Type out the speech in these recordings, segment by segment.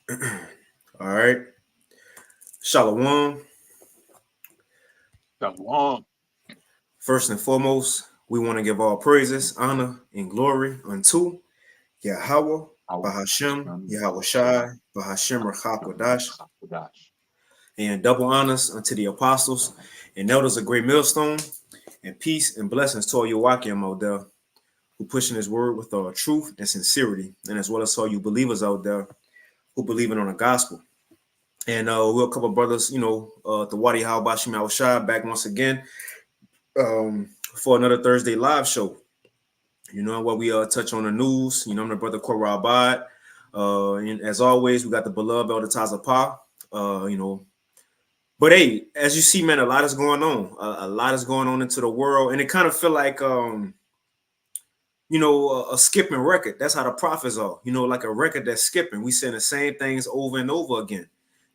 All right. Shalom. Shalom. First and foremost, we want to give all praises, honor, and glory unto Yahweh, Our Bahashem, Hashem, Yahweh Bahasham, Shai, Bahashem Bahasham, Rachakwadash, Hakodash. and double honors unto the apostles and elders of Great Millstone, and peace and blessings to all your Wakim out there who pushing his word with truth and sincerity, and as well as all you believers out there who believing on the gospel. And we're a couple of brothers, the Wadi Halbashim Al Shai back once again for another Thursday live show. Where we touch on the news. I'm the brother Korah Abad. And as always, we got the beloved Elder Taza Pa. But hey, as you see, man, a lot is going on. A lot is going on into the world, and it kind of feel like a skipping record. That's how the prophets are. Like a record that's skipping. We saying the same things over and over again.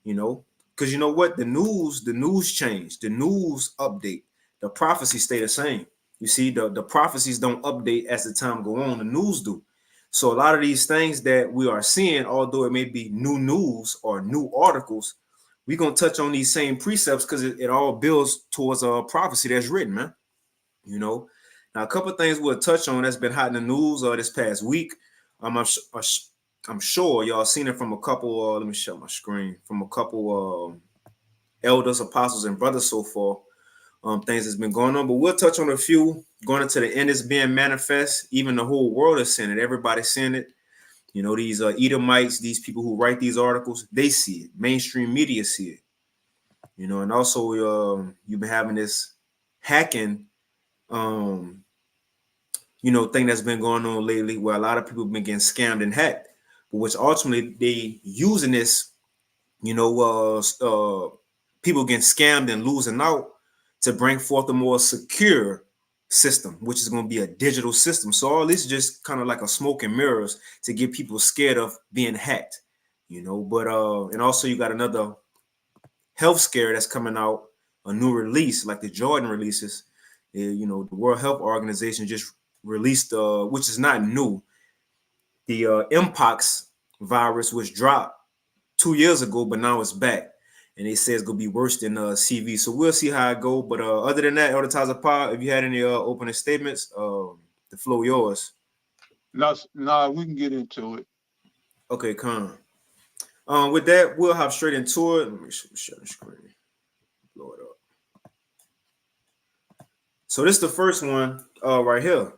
Because you know what? The news changed. The news update. The prophecies stay the same. You see, the prophecies don't update as the time go on. The news do. So a lot of these things that we are seeing, although it may be new news or new articles, we're gonna touch on these same precepts because it all builds towards a prophecy that's written, man. You know. Now, a couple of things we'll touch on that's been hot in the news this past week. I'm sure y'all seen it from a couple. Let me share my screen from a couple elders, apostles, and brothers so far. Things that's been going on, but we'll touch on a few. Going into the end is being manifest. Even the whole world is seeing it. Everybody's seeing it. These Edomites, these people who write these articles, they see it. Mainstream media see it. And also you've been having this hacking thing that's been going on lately where a lot of people have been getting scammed and hacked, but which ultimately they using this, people getting scammed and losing out to bring forth a more secure system, which is going to be a digital system. So all this is just kind of like a smoke and mirrors to get people scared of being hacked, but and also you got another health scare that's coming out, a new release like the Jordan releases. The World Health Organization just released, which is not new, the Mpox virus, which dropped 2 years ago, but now it's back. And they say it's gonna be worse than CV. So we'll see how it go. But other than that, Elder Taza Pa, if you had any opening statements, the floor yours. Now we can get into it. Okay, Con. With that, we'll hop straight into it. Let me share the screen. Blow it up. So this is the first one right here,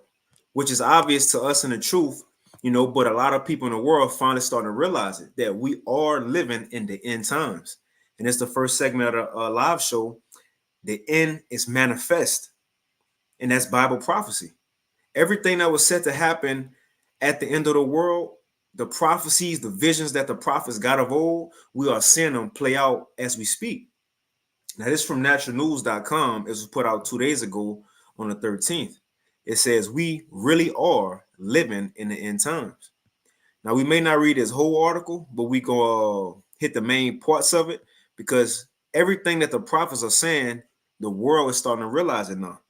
which is obvious to us in the truth, but a lot of people in the world finally starting to realize it, that we are living in the end times. And it's the first segment of the live show. The end is manifest, and that's Bible prophecy. Everything that was set to happen at the end of the world, the prophecies, the visions that the prophets got of old, we are seeing them play out as we speak. Now, this is from naturalnews.com. It was put out 2 days ago on the 13th. It says, we really are living in the end times. Now, we may not read this whole article, but we go hit the main parts of it because everything that the prophets are saying, the world is starting to realize it now.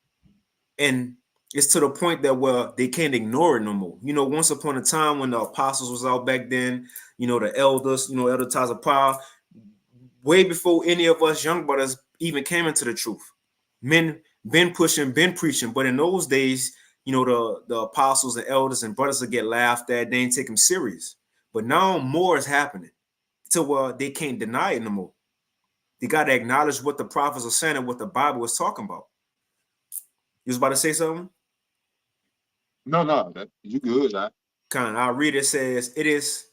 And it's to the point that, well, they can't ignore it no more. Once upon a time when the apostles was out back then, the elders, Elder Taza Pa, way before any of us young brothers even came into the truth. Men been pushing, been preaching, but in those days, the apostles and elders and brothers would get laughed at. They ain't take them serious. But now more is happening to where they can't deny it no more. They got to acknowledge what the prophets are saying and what the Bible is talking about. You was about to say something? No, you good. Kind of. I'll read it. It says, it is,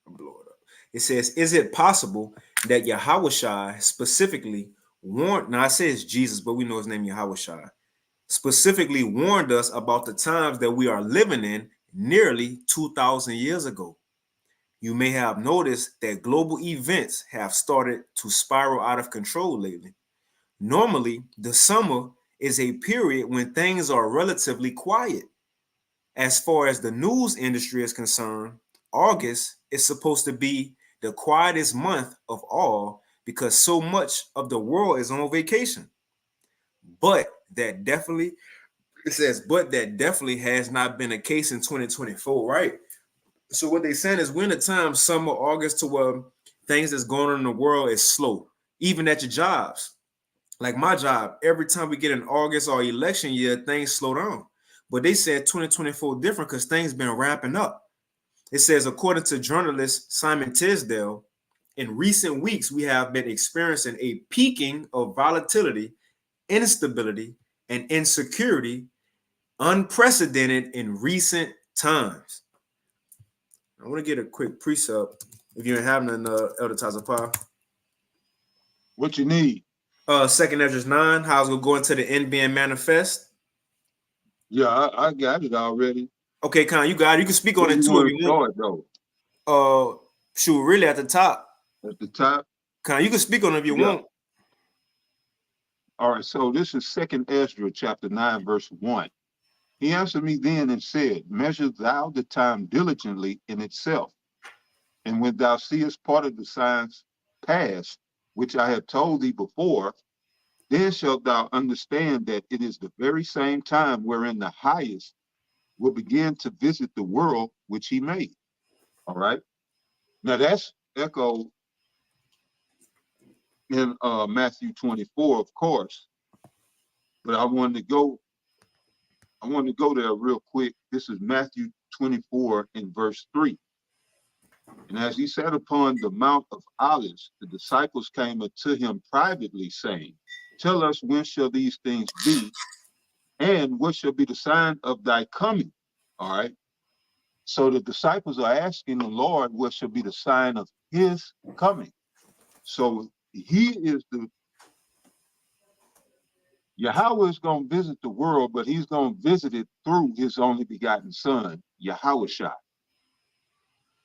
blow it up. It says, is it possible that Yahushua specifically warned, now it says Jesus, but we know his name Yahushua, specifically warned us about the times that we are living in nearly 2,000 years ago? You may have noticed that global events have started to spiral out of control lately. Normally, the summer is a period when things are relatively quiet. As far as the news industry is concerned, August is supposed to be the quietest month of all because so much of the world is on vacation. But that definitely, it says, but that definitely has not been the case in 2024, right? So what they saying is we're in a time, summer, August, to where things that's going on in the world is slow, even at your jobs. Like my job, every time we get in August or election year, things slow down. But they said 2024 different because things been ramping up. It says, according to journalist Simon Tisdale, in recent weeks, we have been experiencing a peaking of volatility, instability, and insecurity unprecedented in recent times. I want to get a quick precept if you ain't having an Elder Tazapah. What you need? Second Ezra 9, how it's gonna go into the end being manifest. Yeah, I got it already. Okay, Con, you got it. You can speak on Where it you too want if to you want. start though? Shoot, really at the top. At the top? Con, you can speak on it if you Yeah. want. All right, so this is Second Ezra chapter 9, verse 1. He answered me then and said, measure thou the time diligently in itself. And when thou seest part of the signs past, which I have told thee before, then shalt thou understand that it is the very same time wherein the highest will begin to visit the world which he made. All right. Now that's echoed in Matthew 24, of course. But I wanted to go there real quick. This is Matthew 24 in verse 3. And as he sat upon the Mount of Olives, the disciples came unto him privately, saying, tell us, when shall these things be? And what shall be the sign of thy coming? All right. So the disciples are asking the Lord, what shall be the sign of his coming? So he is Yahweh is going to visit the world, but he's going to visit it through his only begotten son, Yahushua.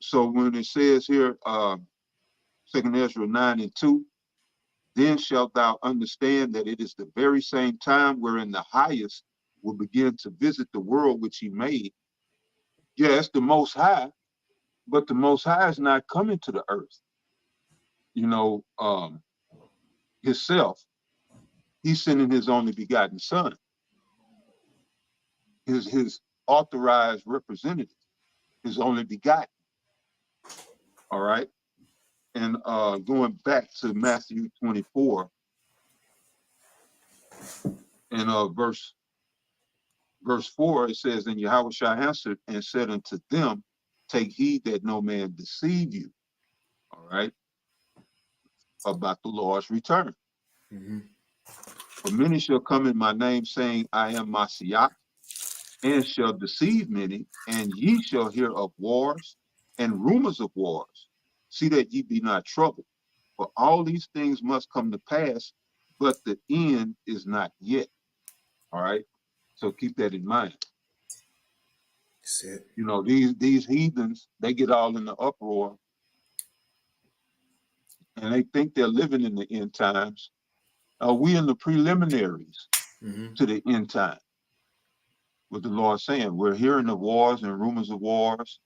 So when it says here, 2 Ezra 9 and 2, then shalt thou understand that it is the very same time wherein the highest will begin to visit the world which he made. Yes, the Most High, but the Most High is not coming to the earth. You know, himself. He's sending his only begotten son, his authorized representative, his only begotten. All right. And going back to Matthew 24 and verse 4, it says, and Yahushua answered and said unto them, take heed that no man deceive you. All right. About the Lord's return. Mm-hmm. For many shall come in my name, saying, I am Messiah, and shall deceive many, and ye shall hear of wars and rumors of wars. See that ye be not troubled. For all these things must come to pass, but the end is not yet. All right. So keep that in mind. That's it. You know, these heathens, they get all in the uproar and they think they're living in the end times. We in the preliminaries to the end time. What the Lord saying, we're hearing of wars and rumors of wars,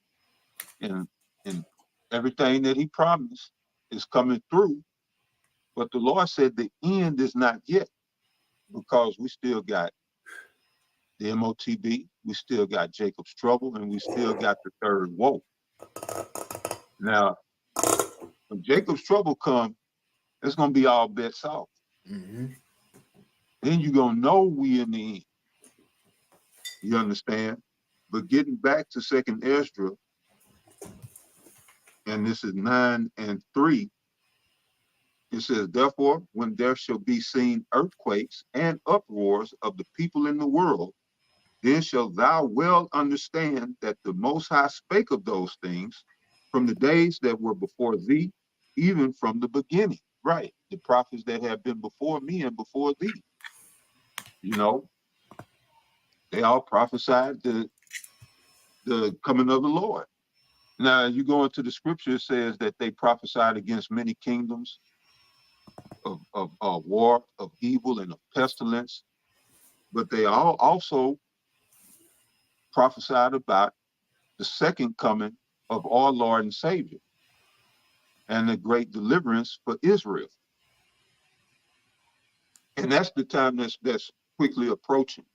and everything that he promised is coming through. But the Lord said the end is not yet, because we still got the MOTB, we still got Jacob's trouble, and we still got the third woe. Now, when Jacob's trouble come, it's gonna be all bets off. Then you're gonna know we in the end. You understand? But getting back to 2nd Ezra, and this is 9 and 3, it says, therefore, when there shall be seen earthquakes and uproars of the people in the world, then shalt thou well understand that the Most High spake of those things from the days that were before thee, even from the beginning. Right. The prophets that have been before me and before thee. You know, they all prophesied the coming of the Lord. Now, you go into the scripture, it says that they prophesied against many kingdoms of war, of evil, and of pestilence. But they all also prophesied about the second coming of our Lord and Savior and the great deliverance for Israel. And that's the time that's quickly approaching.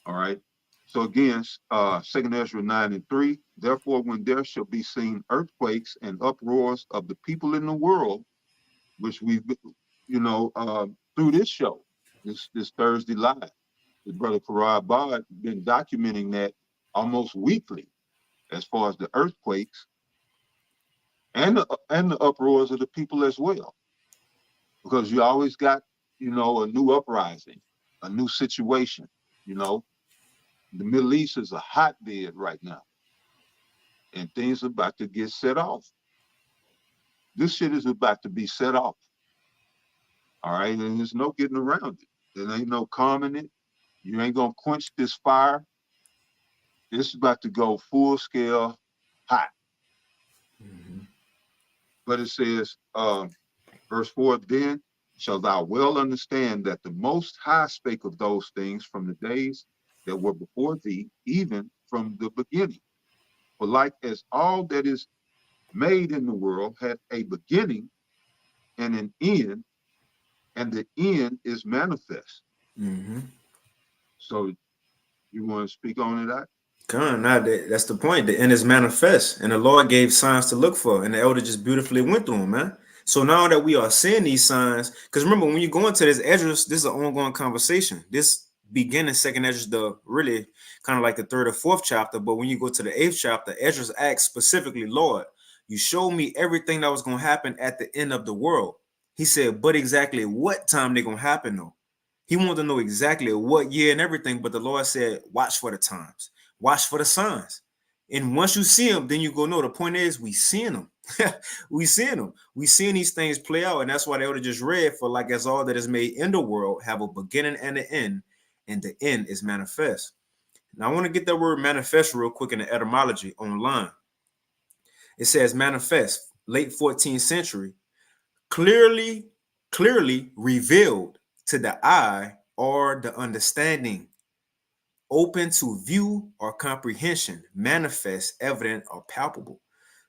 All right. So again, 2 Ezra 9:3, therefore, when there shall be seen earthquakes and uproars of the people in the world, which we've, through this show, this Thursday live, the brother Farad Bard been documenting that almost weekly, as far as the earthquakes and the uproars of the people as well, because you always got, a new uprising, a new situation. The Middle East is a hotbed right now, and things are about to get set off. This shit is about to be set off. All right, and there's no getting around it. There ain't no calming it. You ain't gonna quench this fire. It's about to go full scale hot. Mm-hmm. But it says, verse 4, then shall thou well understand that the Most High spake of those things from the days that were before thee, even from the beginning. For like as all that is made in the world had a beginning and an end, and the end is manifest. Mm-hmm. So you want to speak on it, That's the point. The end is manifest, and the Lord gave signs to look for, and the elder just beautifully went through them, man. So now that we are seeing these signs, because remember, when you go into this Esdras, this is an ongoing conversation. This beginning second Esdras, the really kind of like the third or fourth chapter, but when you go to the eighth chapter, Esdras asks specifically, Lord, you showed me everything that was going to happen at the end of the world. He said, but exactly what time they're going to happen, though? He wanted to know exactly what year and everything, but the Lord said, watch for the times. Watch for the signs. And once you see them, then you go, no, the point is we seeing them. We seeing them. We seeing these things play out. And that's why they would have just read, for like as all that is made in the world have a beginning and an end, and the end is manifest. Now I want to get that word manifest real quick in the etymology online. It says manifest, late 14th century, clearly revealed to the eye or the understanding, open to view or comprehension, manifest, evident, or palpable.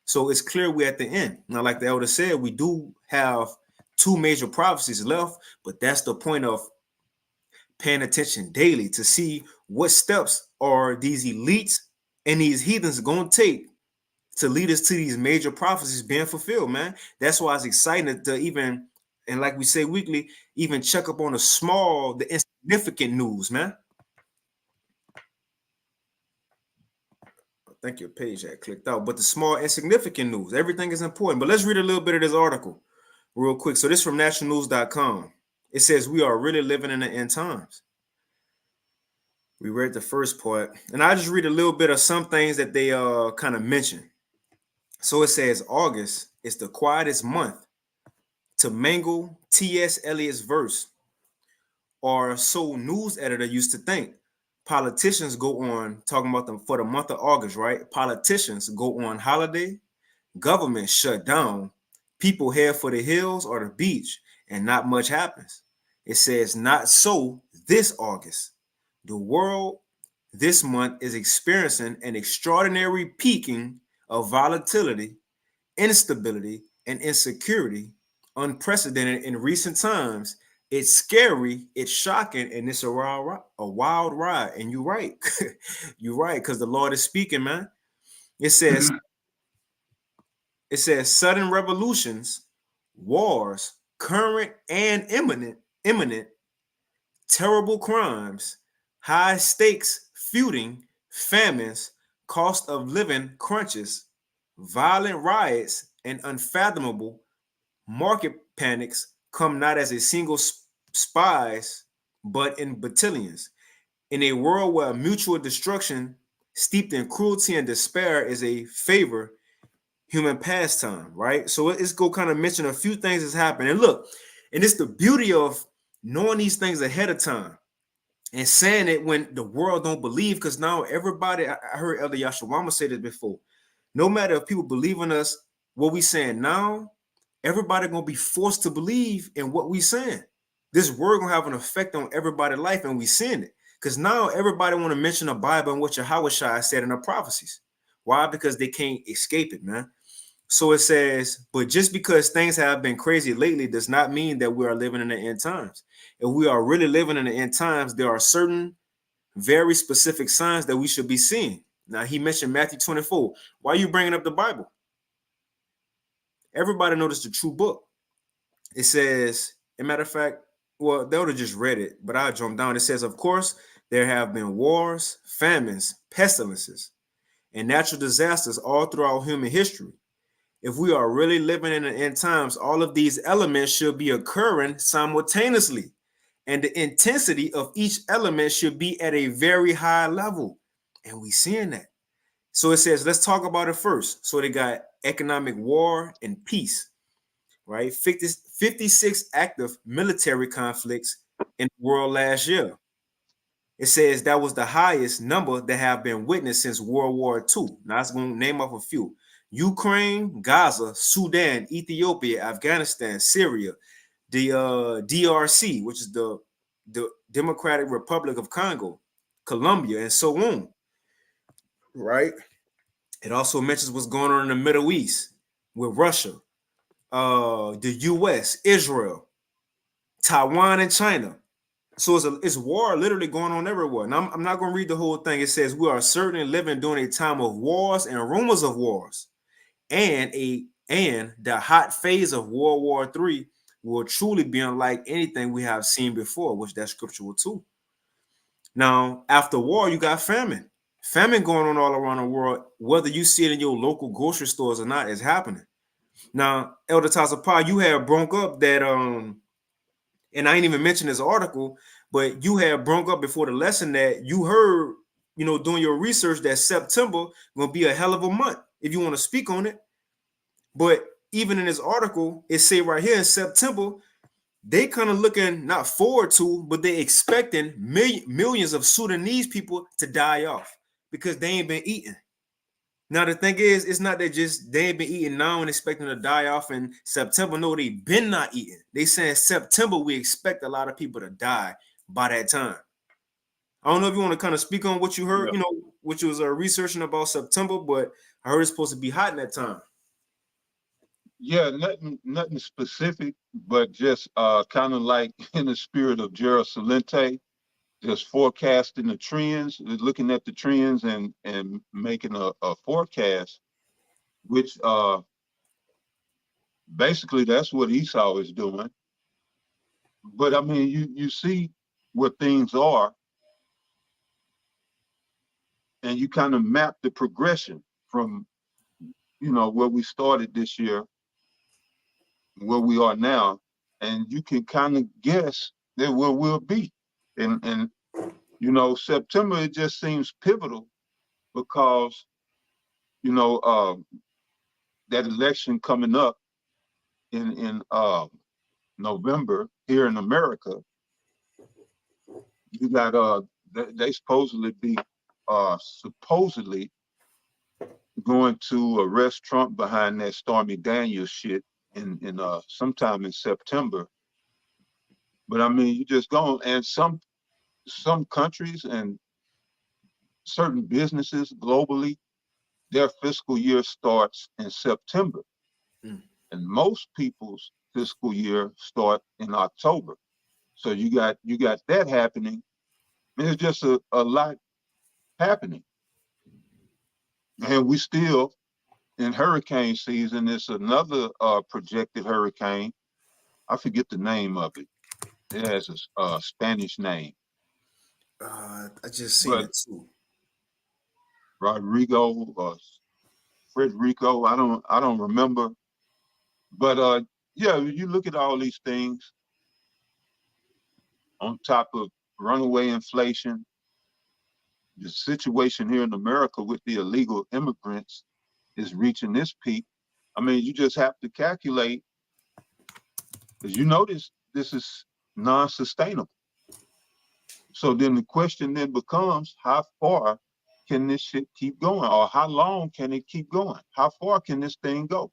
So it's clear we're at the end. Now, like the elder said, we do have two major prophecies left, but that's the point of paying attention daily to see what steps are these elites and these heathens going to take to lead us to these major prophecies being fulfilled, man. That's why it's exciting to even, and like we say weekly, even check up on the insignificant news, man. I think your page had clicked out, but the small insignificant news, everything is important. But let's read a little bit of this article real quick. So this is from nationalnews.com. It says we are really living in the end times. We read the first part, and I just read a little bit of some things that they kind of mention. So it says August is the quietest month to mangle T.S. Eliot's verse, or so news editor used to think. Politicians go on talking about them for the month of August, right? Politicians go on holiday, government shut down, people head for the hills or the beach, and not much happens. It says not so this August. The world this month is experiencing an extraordinary peaking of volatility, instability, and insecurity, unprecedented in recent times. It's scary, it's shocking, and it's a wild ride. And you're right. You're right, because the Lord is speaking, man. It says sudden revolutions, wars, current and imminent, terrible crimes, high stakes feuding, famines, cost of living crunches, violent riots, and unfathomable market panics come not as a single spies, but in battalions. In a world where mutual destruction, steeped in cruelty and despair, is a favor human pastime, right? So it's go kind of mention a few things that's happening. And look, and it's the beauty of knowing these things ahead of time and saying it when the world don't believe, because now everybody, I heard Elder Yashawama say this before, no matter if people believe in us, what we saying now, everybody gonna be forced to believe in what we saying. This word gonna have an effect on everybody's life, and we seeing it. Because now everybody want to mention the Bible and what Yahushua said in the prophecies. Why? Because they can't escape it, man. So it says, but just because things have been crazy lately does not mean that we are living in the end times. If we are really living in the end times, there are certain very specific signs that we should be seeing. Now, he mentioned Matthew 24. Why are you bringing up the Bible? Everybody knows the true book. It says, as a matter of fact, well, they would have just read it, but I jumped down. It says, of course, there have been wars, famines, pestilences, and natural disasters all throughout human history. If we are really living in the end times, all of these elements should be occurring simultaneously, and the intensity of each element should be at a very high level. And we seeing that. So it says, let's talk about it first. So they got economic war and peace, right? 56 active military conflicts in the world last year. It says that was the highest number that have been witnessed since World War II. Now, I'm going to name off a few. Ukraine, Gaza, Sudan, Ethiopia, Afghanistan, Syria, the DRC, which is the Democratic Republic of Congo, Colombia, and so on, right? It also mentions what's going on in the Middle East with Russia, the US, Israel, Taiwan, and China. So it's war literally going on everywhere. And I'm not going to read the whole thing. It says we are certainly living during a time of wars and rumors of wars, and the hot phase of World War III will truly be unlike anything we have seen before, which that's scriptural too. Now, after war, you got famine. Famine going on all around the world, whether you see it in your local grocery stores or not, is happening. Now, Elder Tazapah, you have broke up that and I ain't even mentioned this article, but you had broke up before the lesson that you heard, doing your research, that September gonna be a hell of a month if you want to speak on it. But even in this article, it say right here in September, they kind of looking not forward to, but they expecting millions of Sudanese people to die off because they ain't been eating. Now the thing is, it's not that just they ain't been eating now and expecting to die off in September. No, they been not eating. They saying September we expect a lot of people to die by that time. I don't know if you want to kind of speak on what you heard, Yeah. which was researching about September, but I heard it's supposed to be hot in that time. Yeah, nothing specific, but just kind of like in the spirit of Gerald Salente, just forecasting the trends, looking at the trends and making a forecast, which basically that's what Esau is doing. But I mean, you see where things are, and you kind of map the progression from where we started this year, where we are now, and you can kind of guess that where we'll be. And September, it just seems pivotal because that election coming up in November here in America. You got they supposedly be supposedly going to arrest Trump behind that Stormy Daniels shit in sometime in September. But I mean, you just go, and some countries and certain businesses globally, their fiscal year starts in September. Mm. And most people's fiscal year start in October. So you got that happening. There's just a lot happening. And we still in hurricane season. It's another projected hurricane. I forget the name of it. It has a Spanish name. I just seen But it too. Rodrigo Frederico, I don't remember. But yeah, you look at all these things on top of runaway inflation, the situation here in America with the illegal immigrants is reaching this peak. I mean, you just have to calculate, because this is non-sustainable. So then the question then becomes, how far can this shit keep going? Or how long can it keep going? How far can this thing go?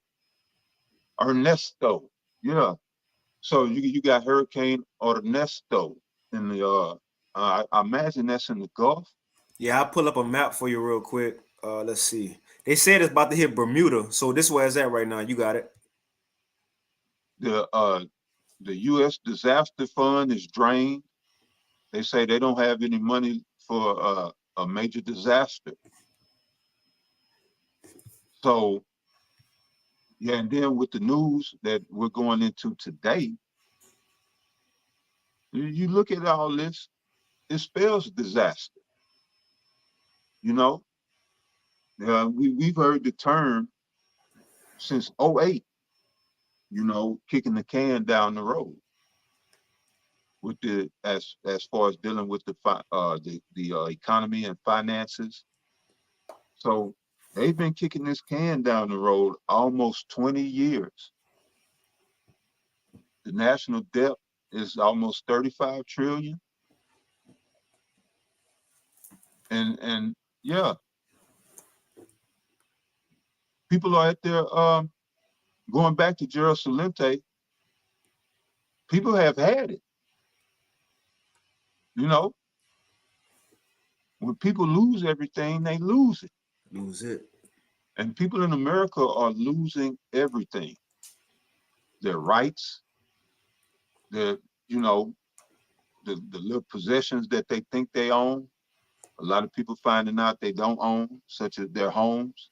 Ernesto, yeah. So you got Hurricane Ernesto in the I imagine that's in the Gulf. Yeah, I'll pull up a map for you real quick. Let's see. They said it's about to hit Bermuda, so this is where it's at right now. You got it. The U.S. disaster fund is drained. They say they don't have any money for a major disaster. So, yeah, and then with the news that we're going into today, you look at all this, it spells disaster. You know, we've heard the term since '08, kicking the can down the road with as far as dealing with the economy and finances. So they've been kicking this can down the road almost 20 years. The national debt is almost 35 trillion. And yeah, people are out there going back to Jerusalem. People have had it. When people lose everything, they lose it. Lose it. And people in America are losing everything. Their rights, their, the little possessions that they think they own. A lot of people finding out they don't own, such as their homes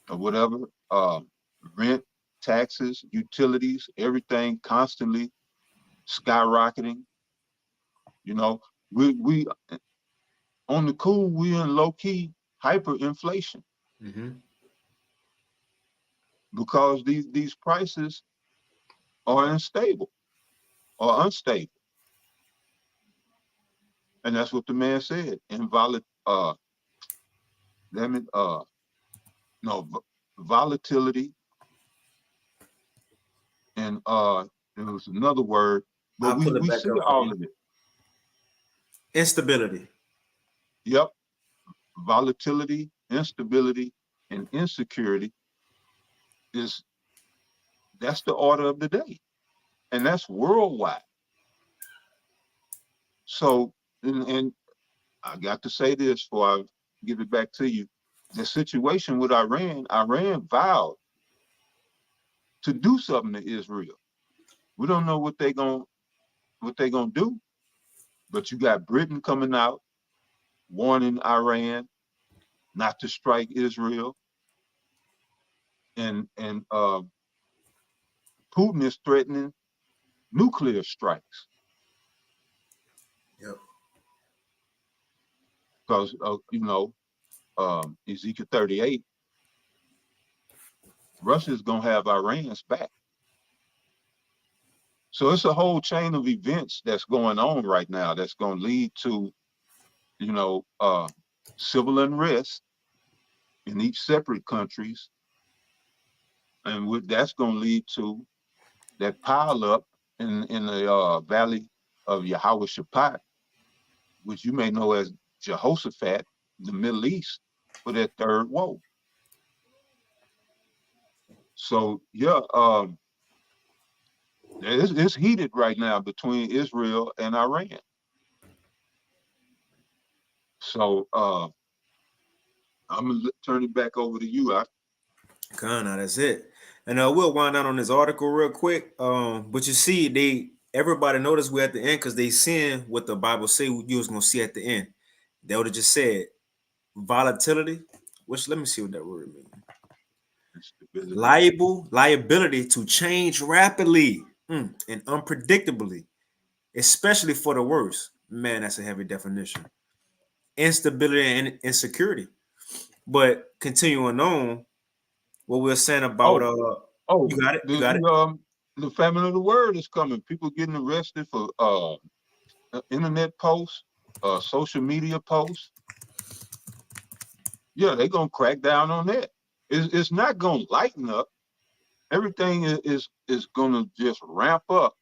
or whatever. Rent, taxes, utilities, everything constantly skyrocketing. We on the cool, we in low key hyperinflation because these prices are unstable. And that's what the man said. Volatility, and there was another word, but I'll pull it we back see up for all you. of it. Instability. Yep. Volatility, instability, and insecurity that's the order of the day. And that's worldwide. So, and I got to say this before I give it back to you. The situation with Iran vowed to do something to Israel. We don't know what they're gonna do, but you got Britain coming out warning Iran not to strike Israel, and Putin is threatening nuclear strikes. Yep. Because Ezekiel 38, Russia's gonna have Iran's back. So it's a whole chain of events that's going on right now that's going to lead to, civil unrest in each separate countries, and that's going to lead to that pile up in the valley of Yehoshaphat, which you may know as Jehoshaphat, the Middle East, for that third woe. So yeah, it's heated right now between Israel and Iran. So I'm gonna turn it back over to you. Now that's it. And we'll wind down on this article real quick. But you see, everybody noticed we're at the end because they seeing what the Bible say you was gonna see at the end. They would have just said volatility, which let me see what that word means. Liability to change rapidly and unpredictably, especially for the worse. Man, that's a heavy definition. Instability and insecurity. But continuing on, what we're saying about you got it. The famine of the word is coming. People getting arrested for internet posts, social media posts. Yeah, they're gonna crack down on that. It's not gonna lighten up. Everything is gonna just ramp up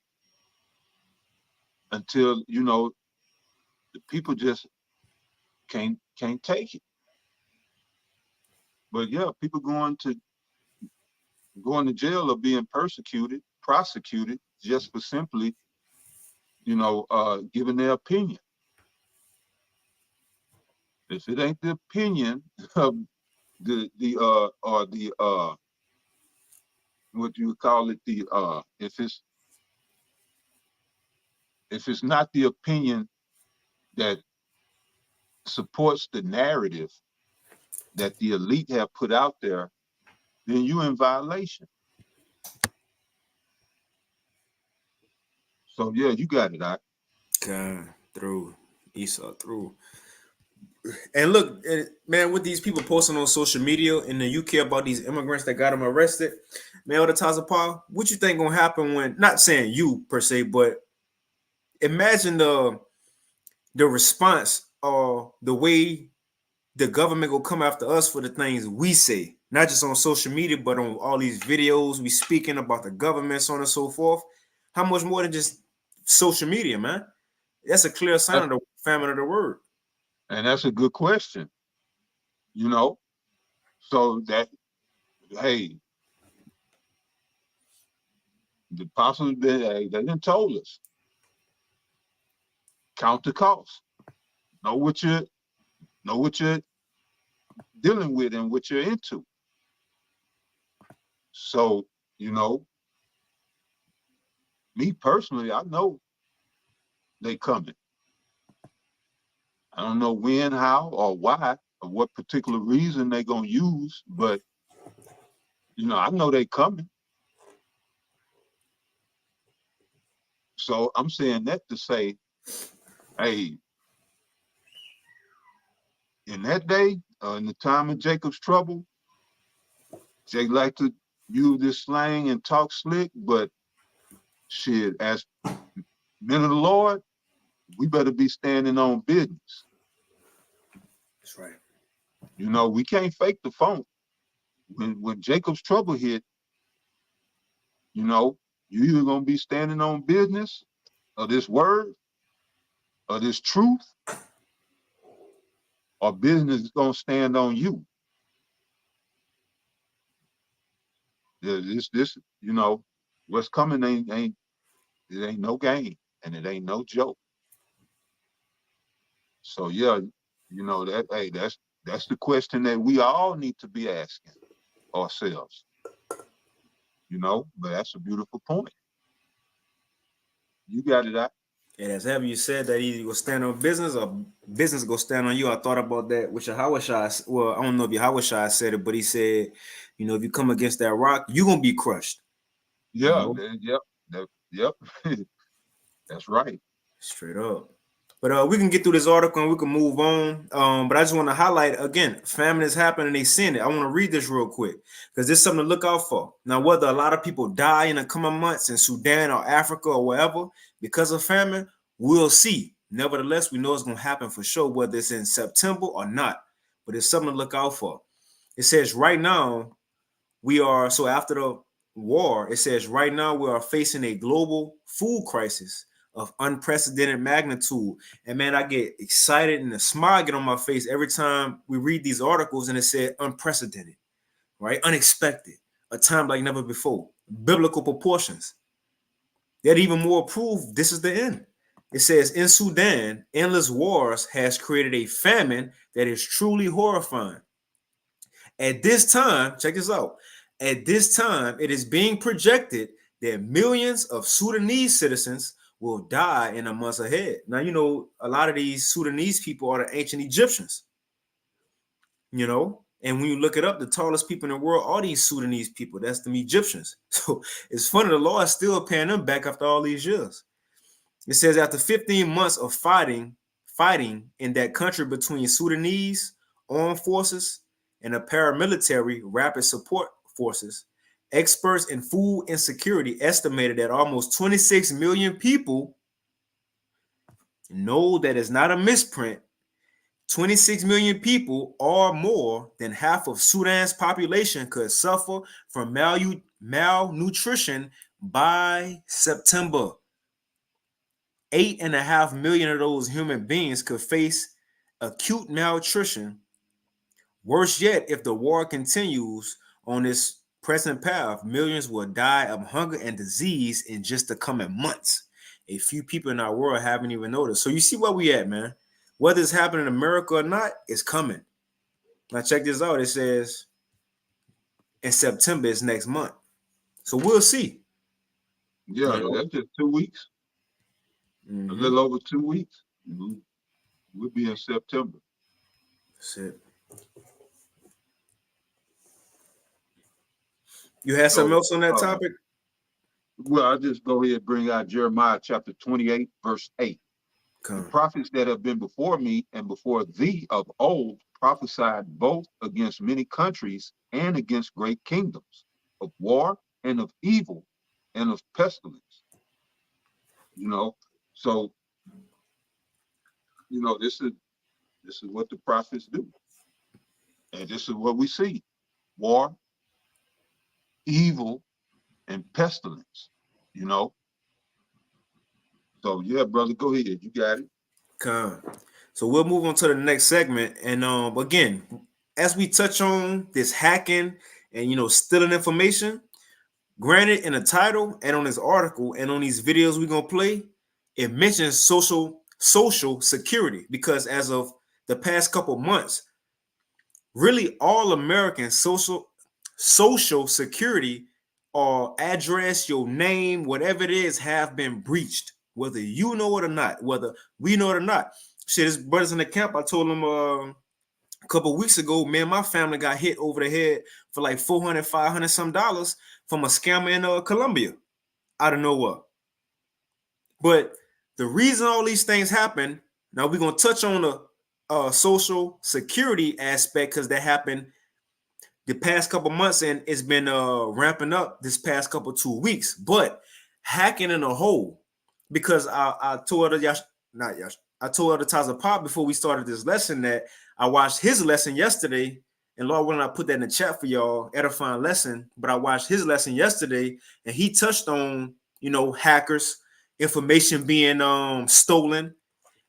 until the people just can't take it. But yeah, people going to jail or being prosecuted just for simply, giving their opinion. If it ain't the opinion of what do you call it, if it's not the opinion that supports the narrative that the elite have put out there, then you're in violation. So yeah, you got it. God, through Esau through. And look, man, with these people posting on social media in the UK about these immigrants that got them arrested, man, the Taza Paul, what you think gonna happen when? Not saying you per se, but imagine the response or the way the government will come after us for the things we say, not just on social media, but on all these videos we speaking about the government, so on and so forth. How much more than just social media, man? That's a clear sign of the famine of the word. And that's a good question. You know, so that, hey, the apostles, they didn't told us, count the cost, know what you're dealing with and what you're into. So, you know, me personally, I know they coming. I don't know when, how, or why, or what particular reason they gonna use, but you know, I know they coming. So I'm saying that to say, hey, in that day, in the time of Jacob's trouble, Jake like to use this slang and talk slick, but shit, as men of the Lord, we better be standing on business. That's right. You know, we can't fake the funk. When Jacob's trouble hit, you know, you either gonna be standing on business or this word or this truth, or business is gonna stand on you. This, you know, what's coming ain't it ain't no game and it ain't no joke. So yeah, you know that, hey, that's the question that we all need to be asking ourselves. You know, but that's a beautiful point. You got it out. And as have you said that either you go stand on business or business go stand on you. I thought about that with Yahweh. Well, I don't know if Yahweh said it, but he said, you know, if you come against that rock, you're gonna be crushed. You Yeah, know? yep. That's right. Straight up. But we can get through this article and we can move on. But I just want to highlight again, famine is happening. They seeing it. I want to read this real quick because there's something to look out for. Now, whether a lot of people die in the coming months in Sudan or Africa or wherever because of famine, we'll see. Nevertheless, we know it's going to happen for sure, whether it's in September or not. But it's something to look out for. It says right now we are, so after the war, it says right now we are facing a global food crisis of unprecedented magnitude. And man, I get excited and a smile get on my face every time we read these articles and it said unprecedented, right? Unexpected, a time like never before, biblical proportions. That even more proof this is the end. It says in Sudan, endless wars has created a famine that is truly horrifying. At this time, check this out. At this time, it is being projected that millions of Sudanese citizens will die in the months ahead. Now, you know, a lot of these Sudanese people are the ancient Egyptians, you know, and when you look it up, the tallest people in the world are these Sudanese people. That's the Egyptians. So it's funny, the Lord is still paying them back after all these years. It says after 15 months of fighting in that country between Sudanese armed forces and the paramilitary rapid support forces, experts in food insecurity estimated that almost 26 million people know that it's not a misprint. 26 million people or more than half of Sudan's population could suffer from malnutrition by September. 8.5 million of those human beings could face acute malnutrition. Worse yet, if the war continues on this present path, millions will die of hunger and disease in just the coming months. A few people in our world haven't even noticed. So you see where we at, man. Whether it's happening in America or not, it's coming. Now check this out. It says in September is next month. So we'll see. Yeah, You know? that's just 2 weeks. A Mm-hmm. little over 2 weeks. Mm-hmm. We'll be in September. That's it. You had something So, else on that topic? well, I'll just go ahead and bring out Jeremiah chapter 28, verse 8. The Come. prophets that have been before me and before thee of old prophesied both against many countries and against great kingdoms, of war and of evil and of pestilence. So this is what the prophets do, and this is what we see: war, evil, and pestilence. You know. So yeah, brother, go ahead. You got it. Come. So we'll move on to the next segment, and again, as we touch on this hacking and stealing information, granted in the title and on this article and on these videos we're gonna play, it mentions social security because as of the past couple months, really all American social security or address, your name, whatever it is, have been breached, whether you know it or not, whether we know it or not. Shit, his brothers in the camp, I told him a couple weeks ago, man, my family got hit over the head for like 400, 500 some dollars from a scammer in Colombia out of nowhere. But the reason all these things happen, now we're going to touch on the social security aspect because that happened the past couple months and it's been ramping up this past couple 2 weeks. But hacking in a whole, because I told I told Elder Taza Pop before we started this lesson that I watched his lesson yesterday, and Lord willing, I put that in the chat for y'all, edifying lesson. But I watched his lesson yesterday, and he touched on hackers, information being stolen,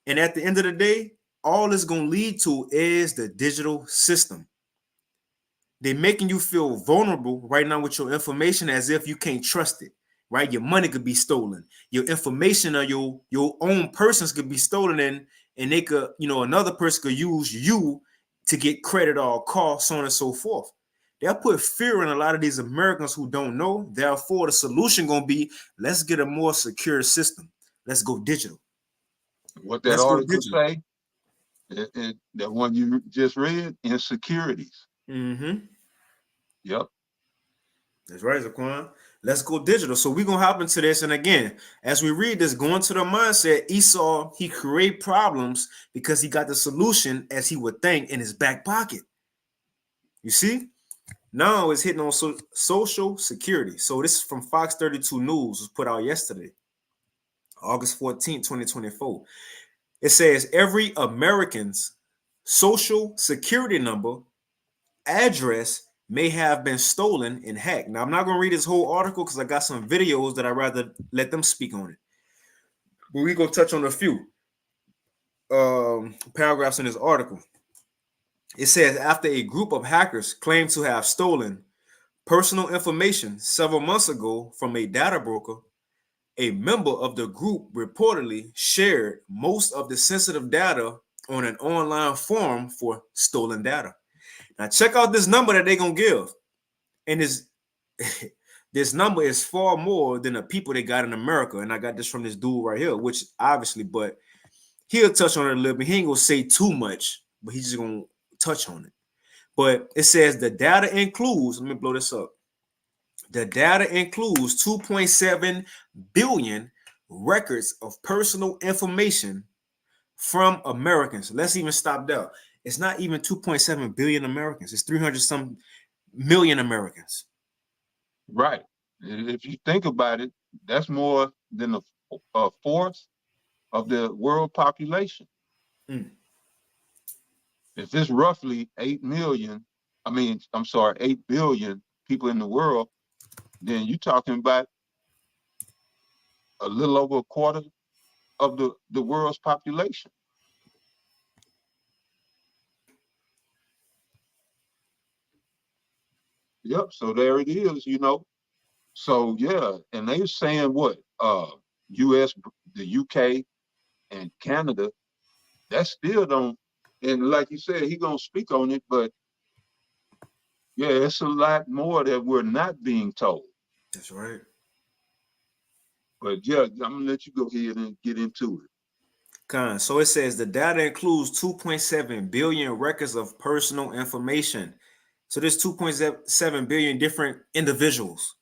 and at the end of the day, all it's gonna lead to is the digital system. They're making you feel vulnerable right now with your information as if you can't trust it, right? Your money could be stolen. Your information or your own persons could be stolen and they could, another person could use you to get credit or call, so on and so forth. They'll put fear in a lot of these Americans who don't know. Therefore, the solution going to be, let's get a more secure system. Let's go digital. What that article say, that one you just read, insecurities. Mm-hmm. Yep. That's right, Zaquan. Let's go digital. So we're going to hop into this. And again, as we read this, going to the mindset, Esau, he create problems because he got the solution as he would think in his back pocket. You see? Now it's hitting on social security. So this is from Fox 32 News, was put out yesterday, August 14, 2024. It says every American's social security number, address, may have been stolen and hacked. Now, I'm not going to read this whole article because I got some videos that I'd rather let them speak on it. But we're going to touch on a few paragraphs in this article. It says, after a group of hackers claimed to have stolen personal information several months ago from a data broker, a member of the group reportedly shared most of the sensitive data on an online forum for stolen data. Now, check out this number that they're going to give. And this number is far more than the people they got in America. And I got this from this dude right here, which obviously, but he'll touch on it a little bit. He ain't going to say too much, but he's just going to touch on it. But it says the data includes, let me blow this up. The data includes 2.7 billion records of personal information from Americans. Let's even stop there. It's not even 2.7 billion Americans. It's 300 some million Americans. Right. If you think about it, that's more than a fourth of the world population. Mm. If it's roughly 8 billion people in the world, then you're talking about a little over a quarter of the world's population. Yep. So there it is, So yeah, and they're saying what? US, the UK, and Canada, that still don't, and like you said, he gonna speak on it, but yeah, it's a lot more that we're not being told. That's right. But yeah, I'm gonna let you go ahead and get into it. So it says the data includes 2.7 billion records of personal information. So there's 2.7 billion different individuals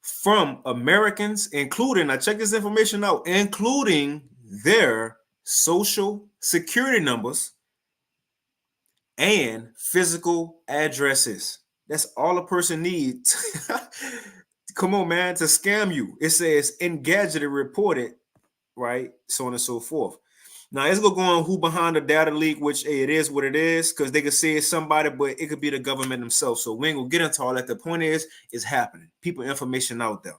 from Americans, including, now check this information out, including their social security numbers and physical addresses. That's all a person needs. Come on, man, to scam you. It says Engadget reported, right? So on and so forth. Now let's go on who behind the data leak, which hey, it is what it is, because they could say it's somebody, but it could be the government themselves. So we ain't gonna get into all that. The point is, it's happening. People information out there.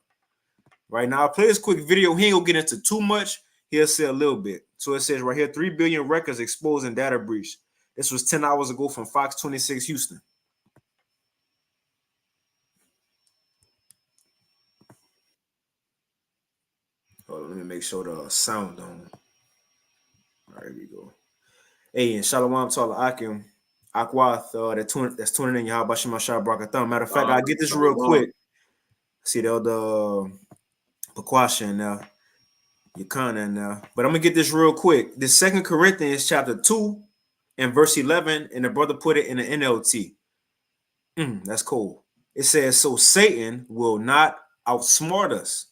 Right now, I'll play this quick video. He ain't gonna get into too much. He'll say a little bit. So it says right here, 3 billion records exposed in data breach. This was 10 hours ago from Fox 26 Houston. Hold on, let me make sure the sound on. All right, here we go. Hey, and Shalom Tala Akim, Akwath, that's tuning in. Yahweh Shema Shah Brakatham. Matter of fact, I'll get this real quick. See the Pequasha in there, Yakana in there. But I'm going to get this real quick. This 2 Corinthians chapter 2 and verse 11, and the brother put it in the NLT. That's cool. It says, so Satan will not outsmart us,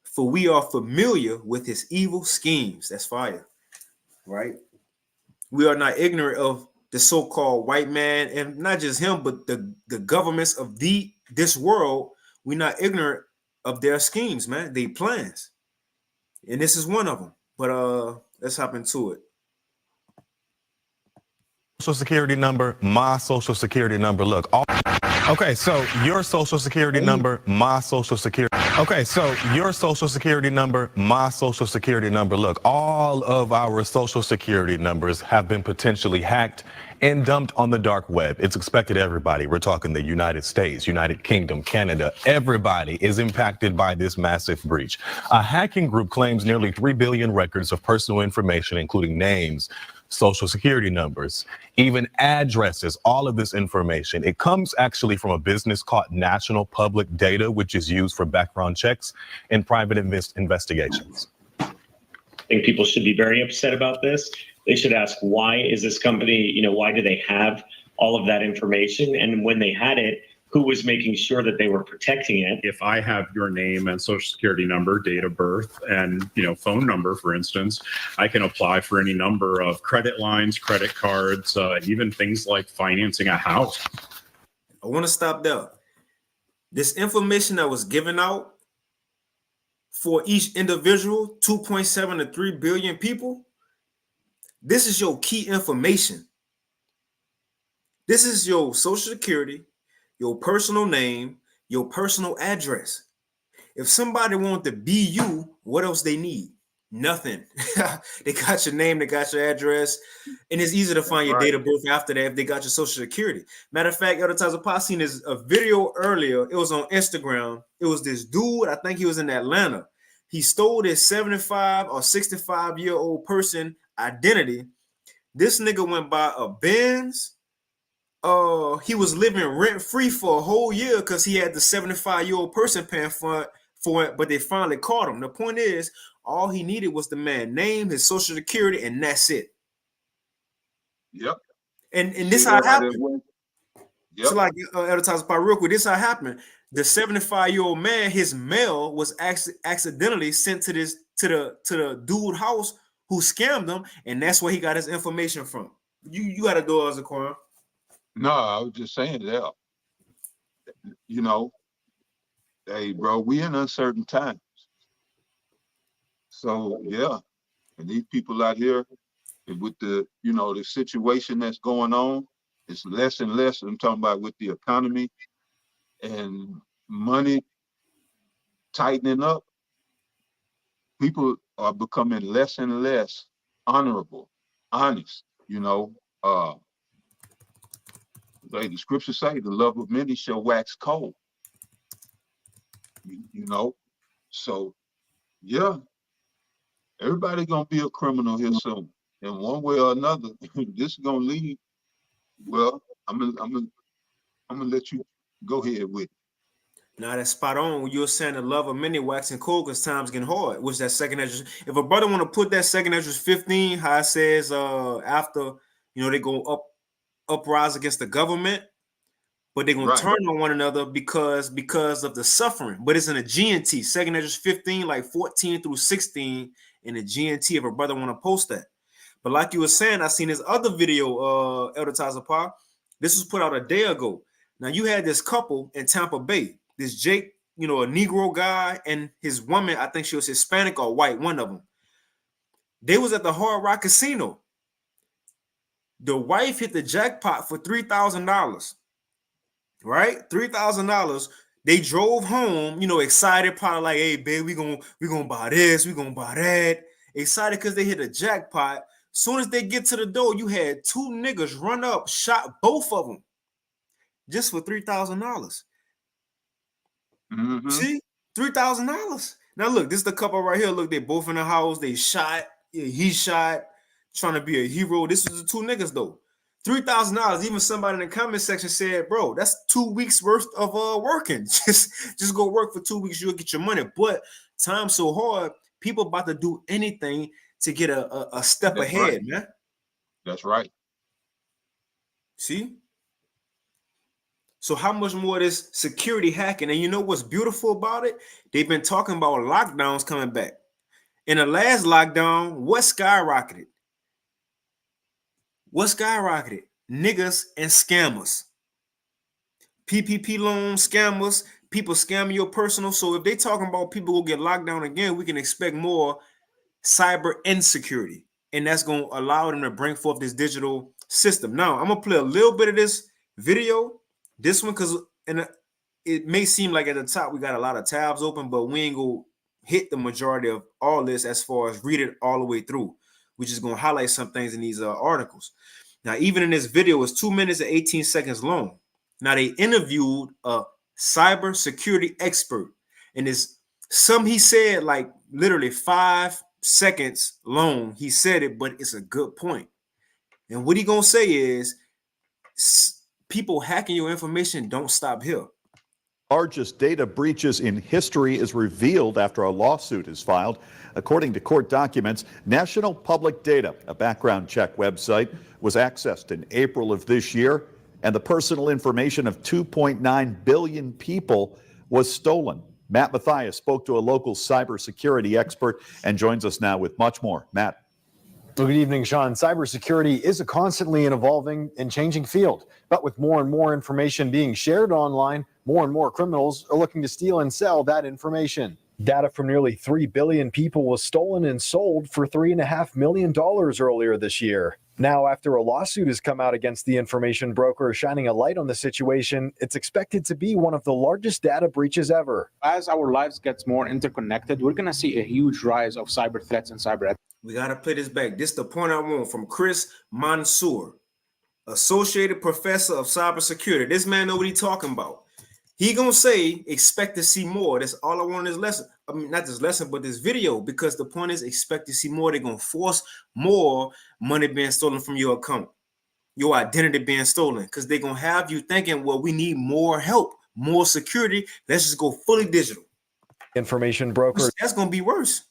for we are familiar with his evil schemes. That's fire, right? We are not ignorant of the so-called white man, and not just him, but the governments of this world. We're not ignorant of their schemes, man, their plans. And this is one of them. But let's hop into it. Social security number, my social security number. Look, okay, so your social security number, my social security. Okay, so your social security number, my social security number. Look, all of our social security numbers have been potentially hacked and dumped on the dark web. It's expected everybody. We're talking the United States, United Kingdom, Canada. Everybody is impacted by this massive breach. A hacking group claims nearly 3 billion records of personal information, including names, social security numbers, even addresses, all of this information. It comes actually from a business called National Public Data, which is used for background checks and private investigations. I think people should be very upset about this. They should ask, why is this company, why do they have all of that information? And when they had it, who was making sure that they were protecting it? If I have your name and social security number, date of birth, and phone number, for instance, I can apply for any number of credit lines, credit cards, even things like financing a house. I want to stop there. This information that was given out for each individual, 2.7 to 3 billion people, this is your key information. This is your social security, your personal name, your personal address. If somebody wanted to be you, what else they need? Nothing. They got your name, they got your address, and it's easy to find your date of birth after that if they got your social security. Matter of fact, other times I seen this a video earlier. It was on Instagram. It was this dude, I think he was in Atlanta. He stole this 75 or 65-year-old person identity. This nigga went by a Benz. He was living rent-free for a whole year because he had the 75-year-old person paying for it, but they finally caught him. The point is, all he needed was the man's name, his social security, and that's it. Yep. And this how it happened. Yep. So like advertising part real quick, this how it happened. The 75-year-old man, his mail was accidentally sent to the dude house who scammed him, and that's where he got his information from. You got to do it as a corner. No, I was just saying that. Hey, bro, we in uncertain times. So yeah, and these people out here with the the situation that's going on, it's less and less. I'm talking about with the economy and money tightening up. People are becoming less and less honorable, honest. Like the scriptures say, the love of many shall wax cold. So yeah, everybody gonna be a criminal here soon, and one way or another, this is gonna lead. Well, I'm gonna let you go ahead with it. Now that's spot on. When you were saying the love of many waxing cold because times getting hard, which that second Ezra. If a brother want to put that second Ezra 15, how it says after they go uprise against the government, but they're gonna Right. turn on one another because of the suffering. But it's in a GNT, second Ezra 15, like 14 through 16 in the GNT if a brother want to post that. But like you were saying, I seen this other video, Elder Tazapar. This was put out a day ago. Now you had this couple in Tampa Bay. This Jake, a Negro guy, and his woman, I think she was Hispanic or white, one of them. They was at the Hard Rock Casino. The wife hit the jackpot for $3,000. Right? $3,000. They drove home, excited, probably like, hey, babe, we gonna buy this, we gonna buy that. Excited because they hit a jackpot. Soon as they get to the door, you had two niggas run up, shot both of them just for $3,000. Mm-hmm. See, $3,000. Now look, this is the couple right here. Look, they both in the house. They shot. Yeah, he shot, trying to be a hero. This was the two niggas though. $3,000. Even somebody in the comment section said, "Bro, that's 2 weeks worth of working. Just go work for 2 weeks. You'll get your money." But time's so hard. People about to do anything to get a step That's ahead, right. man. That's right. See? So how much more this security hacking? And you know what's beautiful about it? They've been talking about lockdowns coming back. In the last lockdown, what skyrocketed? What skyrocketed? Niggas and scammers. PPP loan scammers, people scamming your personal. So if they talking about people will get locked down again, we can expect more cyber insecurity. And that's going to allow them to bring forth this digital system. Now, I'm going to play a little bit of this video. This one, because it may seem like at the top we got a lot of tabs open, but we ain't going to hit the majority of all this as far as read it all the way through. We're just going to highlight some things in these articles. Now, even in this video, it's 2 minutes and 18 seconds long. Now, they interviewed a cyber security expert, and he said like literally 5 seconds long. He said it, but it's a good point. And what he gonna say is, people hacking your information don't stop here. Largest data breaches in history is revealed after a lawsuit is filed. According to court documents, National Public Data, a background check website, was accessed in April of this year, and the personal information of 2.9 billion people was stolen. Matt Mathias spoke to a local cybersecurity expert and joins us now with much more. Matt. Well, good evening, Sean. Cybersecurity is a constantly evolving and changing field, but with more and more information being shared online, more and more criminals are looking to steal and sell that information. Data from nearly 3 billion people was stolen and sold for $3.5 million earlier this year. Now, after a lawsuit has come out against the information broker shining a light on the situation, it's expected to be one of the largest data breaches ever. As our lives gets more interconnected, we're going to see a huge rise of cyber threats and cyber attacks. We got to play this back. This is the point I want from Chris Mansour, Associated Professor of Cybersecurity. This man know what he's talking about. He gonna say, expect to see more. That's all I want in this lesson. I mean, not this lesson, but this video, because the point is expect to see more. They're gonna force more money being stolen from your account, your identity being stolen, because they're gonna have you thinking, well, we need more help, more security. Let's just go fully digital. Information broker. That's gonna be worse.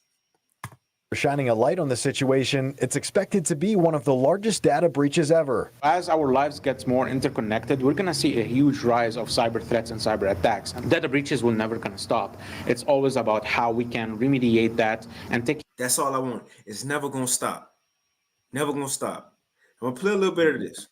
Shining a light on the situation, it's expected to be one of the largest data breaches ever. As our lives gets more interconnected, we're going to see a huge rise of cyber threats and cyber attacks. And data breaches will never going to stop. It's always about how we can remediate that and take. That's all I want. It's never going to stop. Never going to stop. I'm going to play a little bit of this.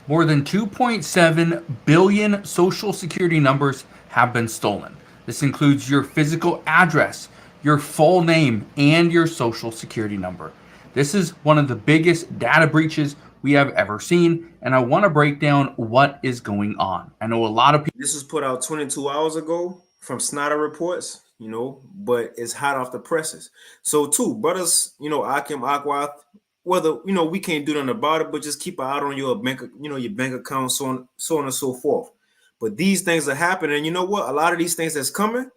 More than 2.7 billion social security numbers have been stolen. This includes your physical address, your full name, and your social security number. This is one of the biggest data breaches we have ever seen, and I want to break down what is going on. I know a lot of people. This was put out 22 hours ago from Snyder Reports, but it's hot off the presses. So, too, brothers, Akim, Akwath, whether, we can't do nothing about it, but just keep an eye on your bank, your bank account, so on and so forth. But these things are happening, and you know what? A lot of these things that's coming,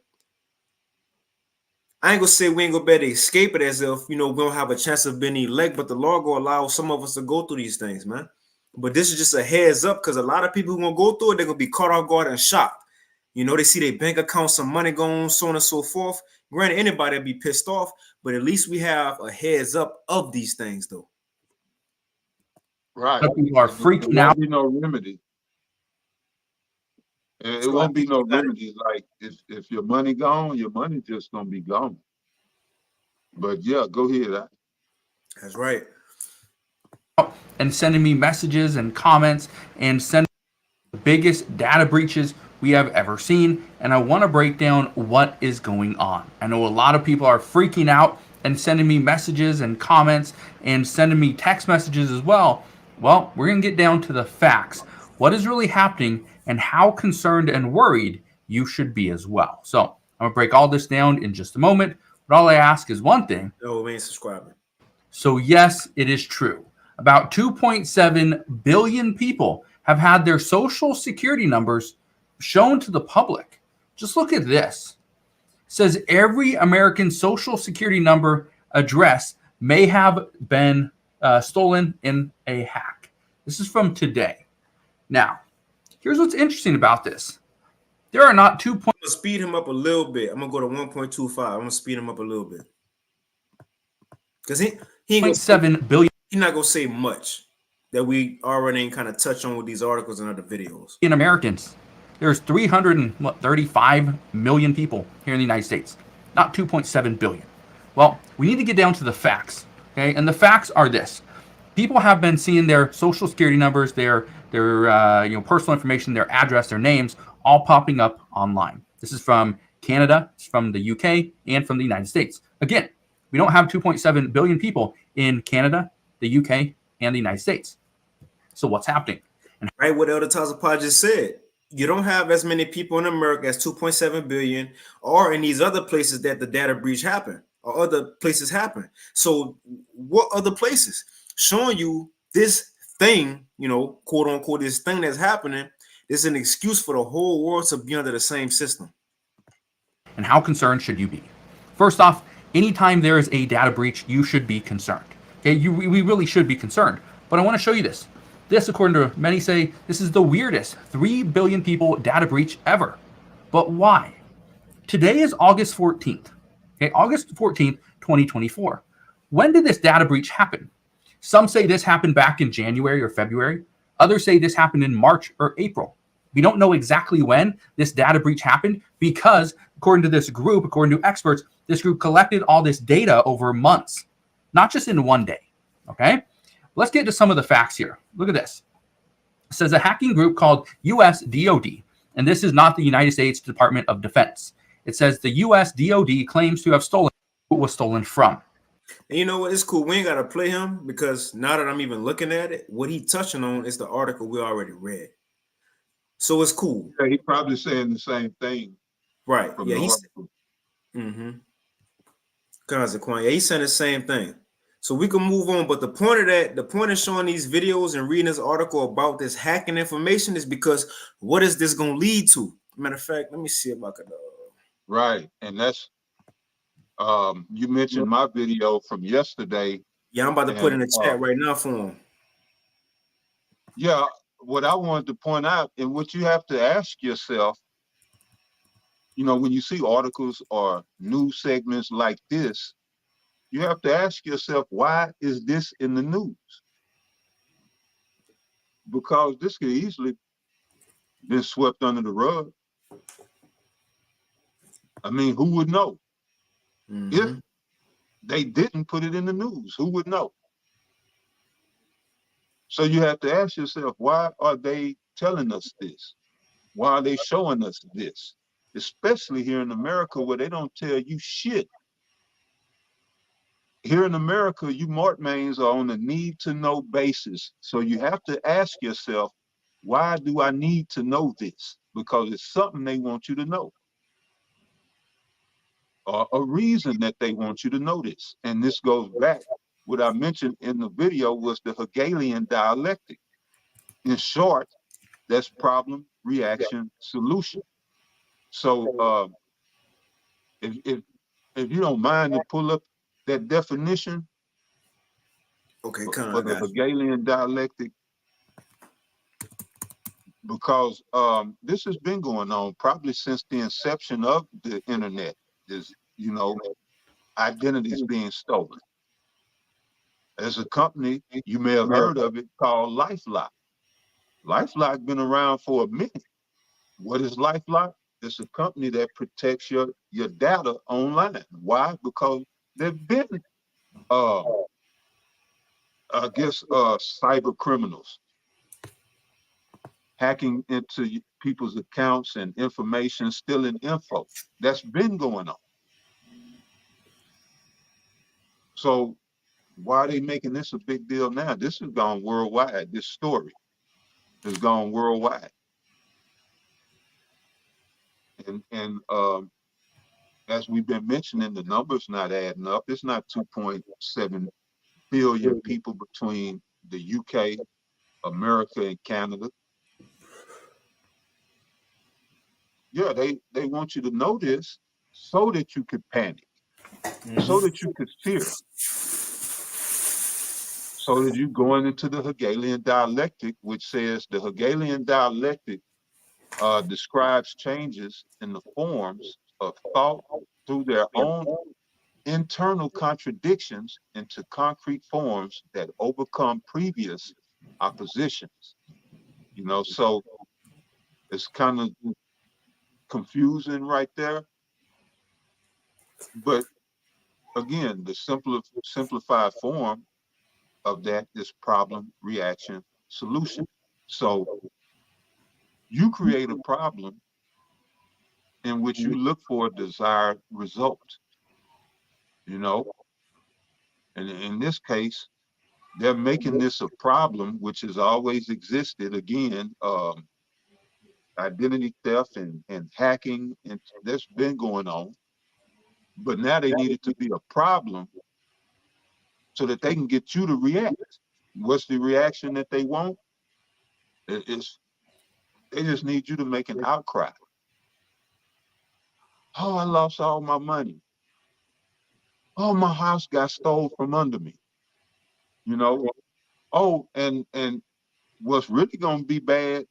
I ain't gonna say we ain't gonna be able to escape it as if, we don't have a chance of being elect, but the law will allow some of us to go through these things, man. But this is just a heads up, because a lot of people who gonna go through it, they're gonna be caught off guard and shocked. You know, they see their bank account, some money going, so on and so forth. Granted, anybody will be pissed off, but at least we have a heads up of these things, though. Right. Some people are And there freaking won't out. be no remedy. And it So I won't be think no you gotta- remedies. Like if your money gone, your money just gonna be gone. But yeah, go ahead. That's right. And sending me messages and comments and sending the biggest data breaches we have ever seen. And I want to break down what is going on. I know a lot of people are freaking out and sending me messages and comments and sending me text messages as well. Well, we're going to get down to the facts. What is really happening and how concerned and worried you should be as well. So I'm going to break all this down in just a moment. But all I ask is one thing. No, we ain't subscribing. So yes, it is true. About 2.7 billion people have had their social security numbers shown to the public. Just look at this. It says every American social security number address may have been stolen in a hack. This is from today. Now, here's what's interesting about this. There are not 2. I'm gonna speed him up a little bit. I'm gonna go to 1.25. I'm gonna speed him up a little bit. Because he ain't gonna, 0.7 billion he's not gonna say much that we already kind of touch on with these articles and other videos. Americans. There's 335 million people here in the United States, not 2.7 billion. Well, we need to get down to the facts, okay? And the facts are this: people have been seeing their social security numbers, their personal information, their address, their names, all popping up online. This is from Canada, it's from the UK, and from the United States. Again, we don't have 2.7 billion people in Canada, the UK, and the United States. So what's happening? Right, what Elder Tazapah just said. You don't have as many people in America as 2.7 billion, or in these other places that the data breach happened, or other places happen. So what other places? Showing you this thing, quote unquote, this thing that's happening is an excuse for the whole world to be under the same system. And how concerned should you be? First off, anytime there is a data breach, you should be concerned. Okay, we really should be concerned. But I want to show you this. This, according to many, say this is the weirdest 3 billion people data breach ever. But why? Today is August 14th. Okay, August 14th, 2024. When did this data breach happen? Some say this happened back in January or February. Others say this happened in March or April. We don't know exactly when this data breach happened because, according to this group, according to experts, this group collected all this data over months, not just in one day. Okay? Let's get to some of the facts here. Look at this. It says a hacking group called US DOD, and this is not the United States Department of Defense. It says the US DOD claims to have stolen who it was stolen from. And you know what? It's cool. We ain't got to play him because now that I'm even looking at it, what he touching on is the article we already read. So it's cool. Yeah, he probably saying the same thing. Right. From Yeah, the he's article. Consequence. Yeah, he's saying the same thing. So we can move on. But the point of showing these videos and reading this article about this hacking information is because what is this going to lead to? Matter of fact, let me see if I could. Right. And that's you mentioned my video from yesterday. Yeah, I'm about to put in the chat right now for him. Yeah, what I wanted to point out, and what you have to ask yourself, when you see articles or news segments like this, you have to ask yourself, why is this in the news? Because this could easily been swept under the rug. I mean, who would know? If they didn't put it in the news, who would know? So you have to ask yourself, why are they telling us this? Why are they showing us this? Especially here in America, where they don't tell you shit. Here in America, you Martmains are on a need-to-know basis. So you have to ask yourself, why do I need to know this? Because it's something they want you to know. Or a reason that they want you to know this. And this goes back, what I mentioned in the video was the Hegelian dialectic. In short, that's problem, reaction, solution. So if you don't mind to pull up that definition Okay, for the Hegelian dialectic. because this has been going on probably since the inception of the internet. Is, you know, identities being stolen. As a company, you may have heard of it, called LifeLock. LifeLock been around for a minute. What is LifeLock? It's a company that protects your data online. Why? Because there've been cyber criminals hacking into people's accounts and information, stealing info. That's been going on. So why are they making this a big deal now? This has gone worldwide. This story has gone worldwide. And as we've been mentioning, the numbers not adding up. It's not 2.7 billion people between the UK, America, and Canada. Yeah, they want you to know this so that you could panic, so that you could fear, so that you going into the Hegelian dialectic, which says the Hegelian dialectic describes changes in the forms of thought through their own internal contradictions into concrete forms that overcome previous oppositions. You know, so it's kind of confusing right there. But again, the simplified form of that is problem, reaction, solution. So you create a problem in which you look for a desired result, you know? And in this case, they're making this a problem which has always existed. Again, identity theft and hacking, and that's been going on. But now they need it to be a problem so that they can get you to react. What's the reaction that they want? They just need you to make an outcry. Oh, I lost all my money. Oh, my house got stolen from under me. You know? Oh, and what's really gonna be bad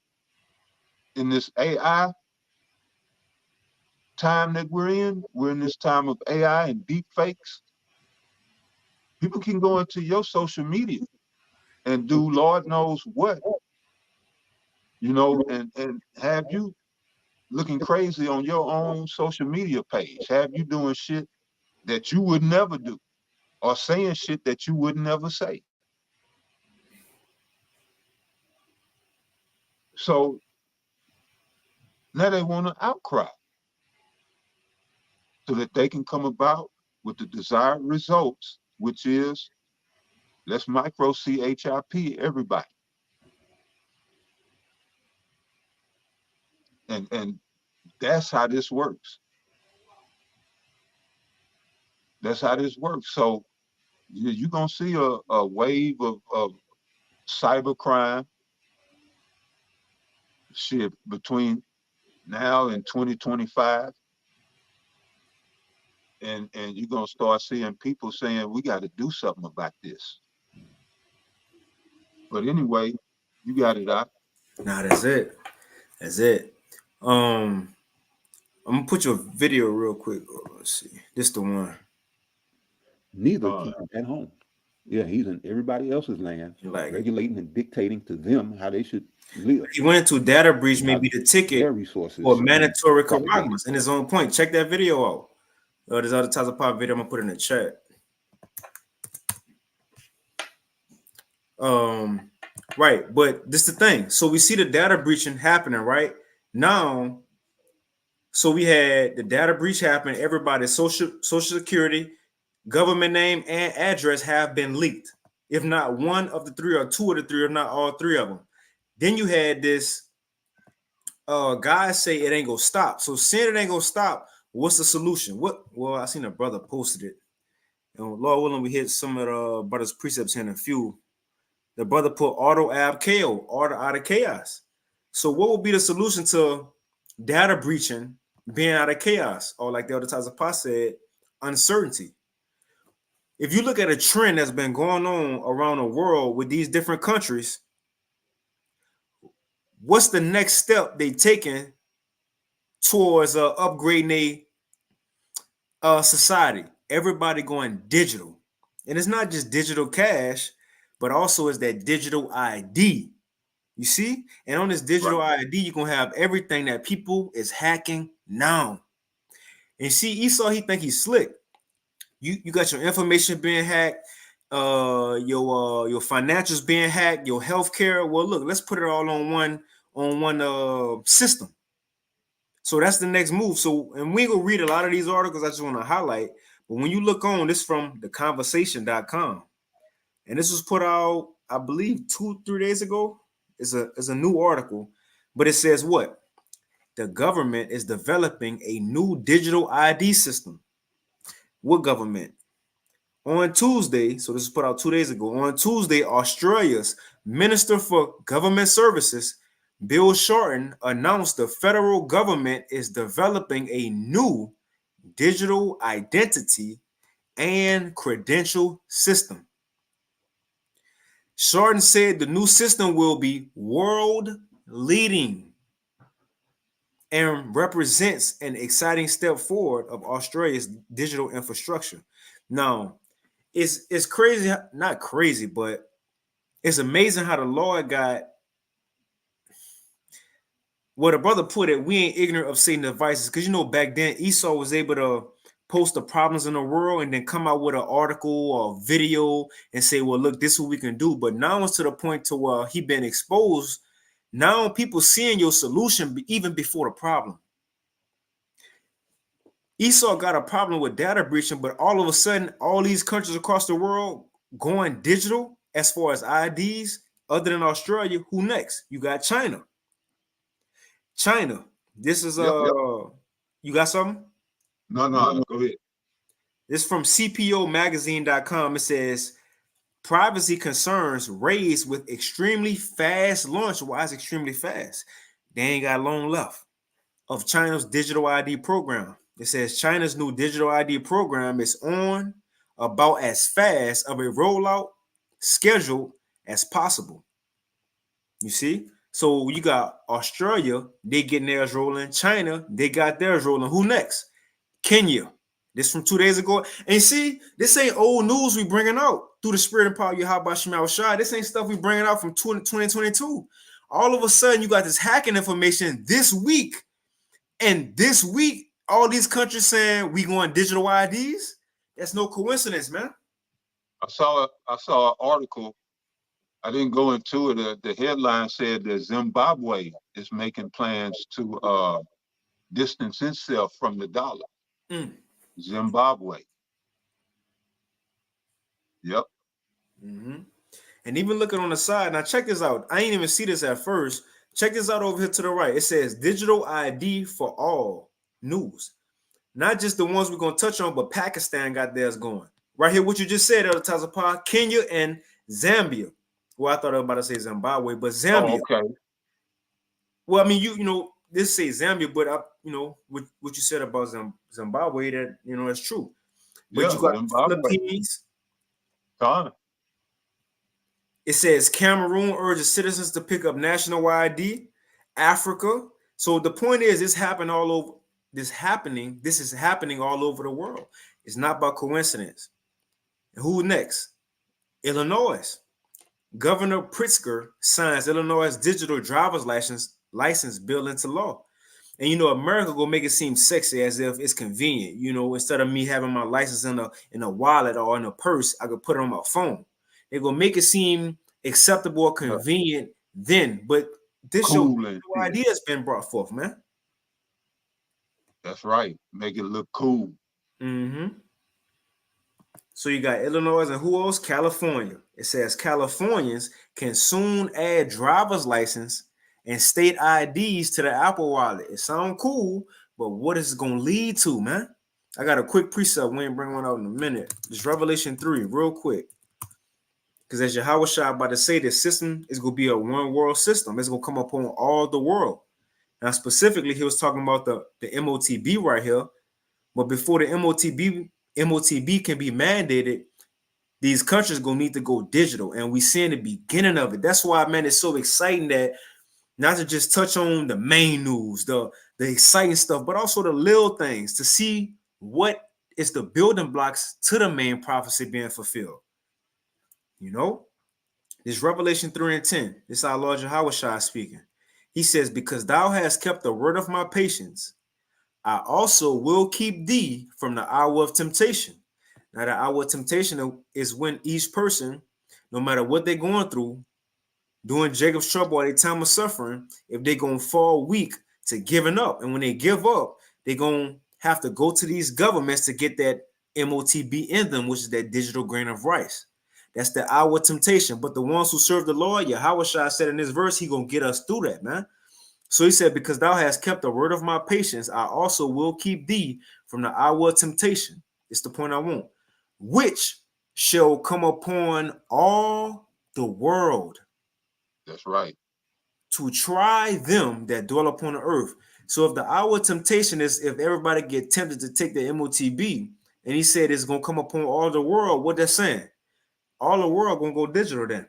in this AI time that we're in this time of AI and deep fakes. People can go into your social media and do Lord knows what, you know, and have you looking crazy on your own social media page, have you doing shit that you would never do, or saying shit that you would never say. So now they want to outcry so that they can come about with the desired results, which is let's micro CHIP everybody. And that's how this works. That's how this works. So you're gonna see a wave of cybercrime shit between now and 2025. And you're gonna start seeing people saying we got to do something about this. But anyway, you got it out. Nah, that's it. That's it. I'm gonna put your video real quick. Let's see. This the one. Neither keep him at home. Yeah, he's in everybody else's land, Like, regulating and dictating to them how they should live. he went into data breach, maybe the ticket Their resources for mandatory propagated. compromise in his own point. Check that video out. There's other types of pop video I'm gonna put in the chat. Right, but this is the thing. So we see the data breaching happening right now. So we had the data breach happen. Everybody's social security, government name, and address have been leaked. If not one of the three, or two of the three, or not all three of them. Then you had this guys say it ain't gonna stop. So saying it ain't gonna stop, what's the solution? Well, I seen a brother posted it. And Lord willing, we hit some of the brother's precepts here in a few. The brother put auto ab KO, order out of chaos. So what would be the solution to data breaching being out of chaos? Or like the other times Pa said, uncertainty. If you look at a trend that's been going on around the world with these different countries, what's the next step they taking towards upgrading society? Everybody going digital. And it's not just digital cash, but also is that digital ID. You see? And on this digital ID, you're going to have everything that people is hacking now. And see, Esau, he think he's slick. You got your information being hacked, your financials being hacked, your healthcare. Well, look, let's put it all on one system. So that's the next move. So, and we ain't gonna read a lot of these articles. I just want to highlight. But when you look on this from theconversation.com, and this was put out, I believe, 2-3 days ago. It's a new article, but it says what? The government is developing a new digital ID system. What government? On Tuesday, so this was put out 2 days ago. On Tuesday, Australia's Minister for Government Services, Bill Shorten, announced the federal government is developing a new digital identity and credential system. Shorten said the new system will be world leading and represents an exciting step forward of Australia's digital infrastructure. Now, it's crazy, not crazy, but it's amazing how the Lord got, well, the brother put it, we ain't ignorant of Satan's devices, because back then Esau was able to post the problems in the world and then come out with an article or video and say, well, look, this is what we can do. But now it's to the point to where he been exposed. Now people seeing your solution even before the problem. Esau got a problem with data breaching, but all of a sudden, all these countries across the world going digital as far as IDs, other than Australia. Who next? You got China. China. This is you got something? No, go ahead. This is from CPOmagazine.com. It says privacy concerns raised with extremely fast launch. Why is extremely fast? They ain't got long left of China's digital ID program. It says China's new digital ID program is on about as fast of a rollout schedule as possible. You see? So you got Australia, they getting theirs rolling. China, they got theirs rolling. Who next? Kenya. This from 2 days ago. And see, this ain't old news we bringing out through the spirit and power of Yahweh Shema Shai. This ain't stuff we bringing out from 2022. All of a sudden, you got this hacking information this week. And this week, all these countries saying we going digital IDs. That's no coincidence, man. I saw an article. I didn't go into it. The headline said that Zimbabwe is making plans to distance itself from the dollar. Zimbabwe. Yep. And even looking on the side, now check this out. I ain't even see this at first. Check this out over here to the right. It says digital ID for all news. Not just the ones we're going to touch on, but Pakistan got theirs going. Right here, what you just said, El Tazapah, Kenya and Zambia. Well, I thought I was about to say Zimbabwe, but Zambia. Oh, okay. Well, I mean, you know, this say Zambia, but what you said about Zimbabwe, that that's true. But you got Zimbabwe. Philippines. Ghana. It says Cameroon urges citizens to pick up national ID. Africa. So the point is, this happened all over. This is happening all over the world. It's not by coincidence. And who next? Illinois. Governor Pritzker signs Illinois' digital driver's license bill into law. And America gonna make it seem sexy as if it's convenient. Instead of me having my license in a wallet or in a purse, I could put it on my phone. They're gonna make it seem acceptable or convenient then. But this idea has been brought forth, man. That's right. Make it look cool. So you got Illinois and who else? California. It says Californians can soon add driver's license and state IDs to the Apple Wallet. It sounds cool, but what is it going to lead to, man? I got a quick precept. We ain't bring one out in a minute. Just Revelation 3, real quick. Because as Yahweh Shai about to say, this system is going to be a one world system. It's going to come upon all the world. Now, specifically, he was talking about the MOTB right here. But before the MOTB can be mandated, these countries going to need to go digital. And we seeing the beginning of it. That's why, man, it's so exciting that not to just touch on the main news, the exciting stuff, but also the little things to see what is the building blocks to the main prophecy being fulfilled. You know, this Revelation 3 and 10, this is our Lord Yahushua speaking. He says, because thou hast kept the word of my patience, I also will keep thee from the hour of temptation. Now, the hour of temptation is when each person, no matter what they're going through, during Jacob's trouble or their time of suffering, if they're going to fall weak to giving up. And when they give up, they're going to have to go to these governments to get that MOTB in them, which is that digital grain of rice. That's the hour of temptation. But the ones who serve the Lord, Yahushua said in this verse, he going to get us through that, man. So he said, because thou hast kept the word of my patience, I also will keep thee from the hour of temptation. It's the point I want. Which shall come upon all the world. That's right. To try them that dwell upon the earth. So if the hour of temptation is if everybody get tempted to take the MOTB, and he said it's going to come upon all the world, what they're saying? All the world going to go digital then.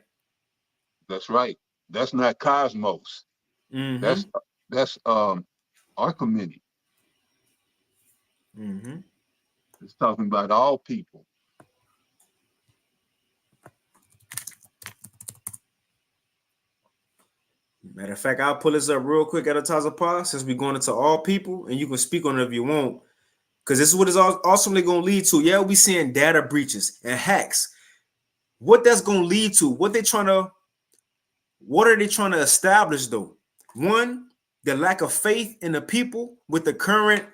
That's right. That's not Cosmos. Mm-hmm. That's Archimedes. Mm-hmm. It's talking about all people. Matter of fact, I'll pull this up real quick at a Tazapah since we're going into all people, and you can speak on it if you want, because this is what it's ultimately going to lead to. Yeah, we'll be seeing data breaches and hacks. What that's going to lead to? What are they trying to establish though? One, the lack of faith in the people with the current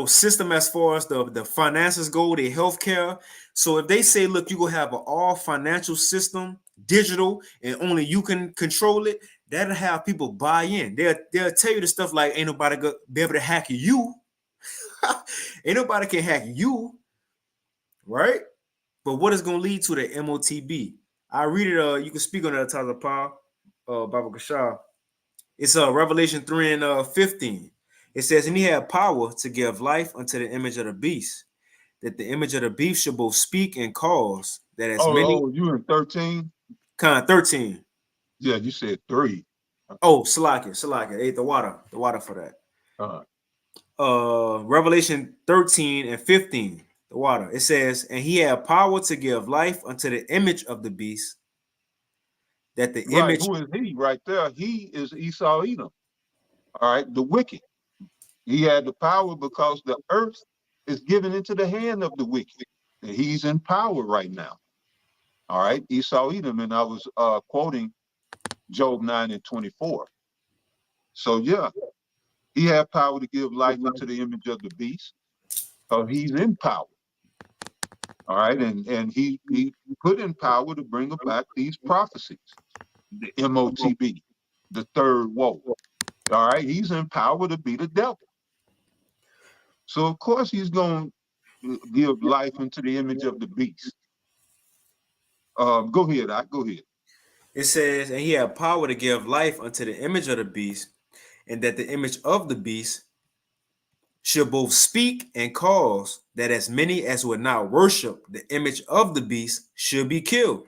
system as far as the finances go, the healthcare. So if they say, look, you're gonna have an all financial system, digital, and only you can control it, that'll have people buy in. They'll tell you the stuff like ain't nobody gonna be able to hack you. Ain't nobody can hack you, right? But what is gonna lead to the MOTB? I read it. You can speak on that, Tyler Paul, Baba Kashar. It's Revelation 3 and 15. It says, and he had power to give life unto the image of the beast, that the image of the beast should both speak and cause that as many. Oh, you in 13? Kind of 13. Yeah, you said 3. Oh, Salakia. Ate the water for that. Revelation 13 and 15, the water. It says, and he had power to give life unto the image of the beast, that the Right, image. who is he right there? He is Esau Edom. All right, the wicked. He had the power because the earth is given into the hand of the wicked. And he's in power right now. All right, Esau Edom, and I was quoting Job 9 and 24. So yeah, he had power to give life into the image of the beast. So he's in power. All right, and he put in power to bring about these prophecies, the MOTB, the third woe. All right, he's in power to be the devil. So of course he's going to give life into the image of the beast. Go ahead, go ahead. It says, and he had power to give life unto the image of the beast, and that the image of the beast should both speak and cause that as many as would not worship the image of the beast should be killed.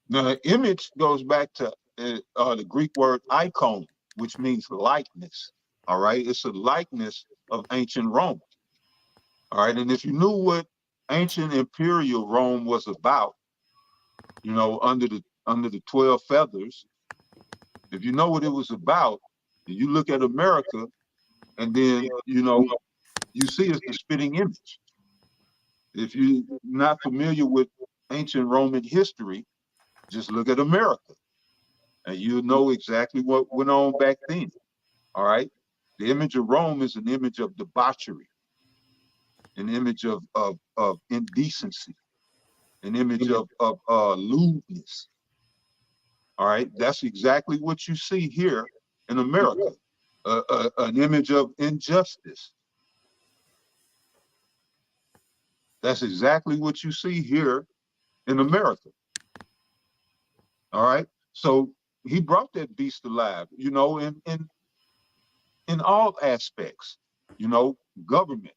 Now, the image goes back to the Greek word icon, which means likeness. All right, it's a likeness of ancient Rome. All right, and if you knew what ancient imperial Rome was about, you know, under the 12 feathers, if you know what it was about, you look at America, and then you know you see it's the spitting image. If you're not familiar with ancient Roman history, just look at America, and you know exactly what went on back then. All right, the image of Rome is an image of debauchery, an image of indecency, an image of lewdness. All right, that's exactly what you see here in America, an image of injustice. That's exactly what you see here in America. All right, so he brought that beast alive, you know, in all aspects, you know, government.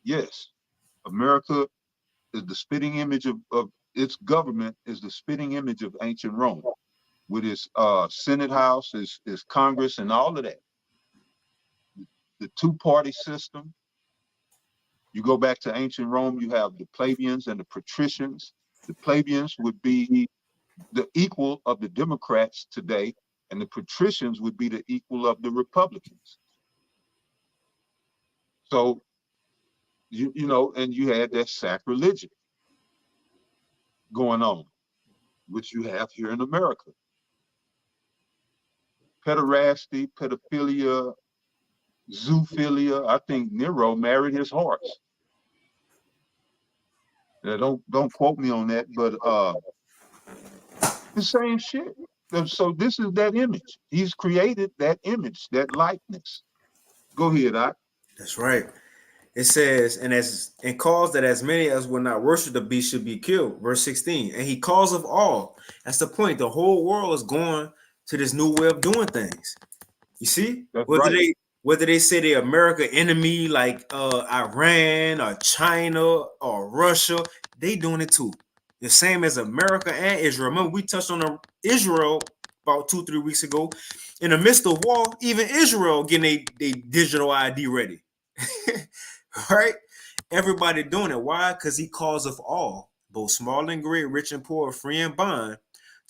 Yes, America is the spitting image of its government is the spitting image of ancient Rome. with its Senate House, its Congress, and all of that. The two-party system. You go back to ancient Rome, you have the plebeians and the patricians. The plebeians would be the equal of the Democrats today, and the patricians would be the equal of the Republicans. So, you know, and you had that sacrilegion going on, which you have here in America. Pederasty, pedophilia, zoophilia. I think Nero married his horse. Now, don't quote me on that, but the same shit. So this is that image. He's created that image, that likeness. Go ahead, Doc. That's right. It says, and calls that as many as will not worship the beast should be killed. Verse 16. And he calls of all. That's the point. The whole world is going to this new way of doing things. You see? That's right. Whether they say they're America enemy like Iran or China or Russia, they doing it too. The same as America and Israel. Remember, we touched on Israel about 2-3 weeks ago. In the midst of war, even Israel getting a digital ID ready. Right? Everybody doing it. Why? Because he calls of all, both small and great, rich and poor, free and bond,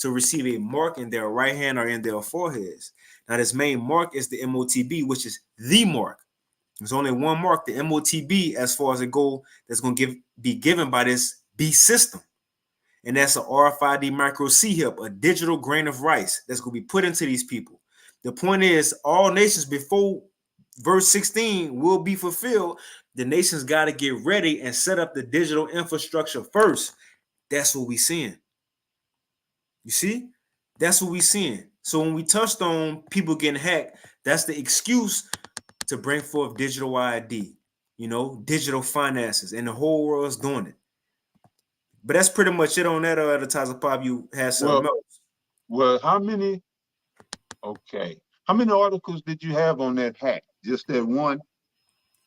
to receive a mark in their right hand or in their foreheads. Now, this main mark is the MOTB, which is the mark. There's only one mark, the MOTB, as far as a goal that's going to be given by this beast system. And that's an RFID micro C-HIP, a digital grain of rice that's going to be put into these people. The point is, all nations before verse 16 will be fulfilled. The nations got to get ready and set up the digital infrastructure first. That's what we're seeing. You see? That's what we're seeing. So when we touched on people getting hacked, that's the excuse to bring forth digital ID, you know, digital finances, and the whole world is doing it. But that's pretty much it on that advertiser pop. You had something else. Well, how many articles did you have on that hack? Just that one?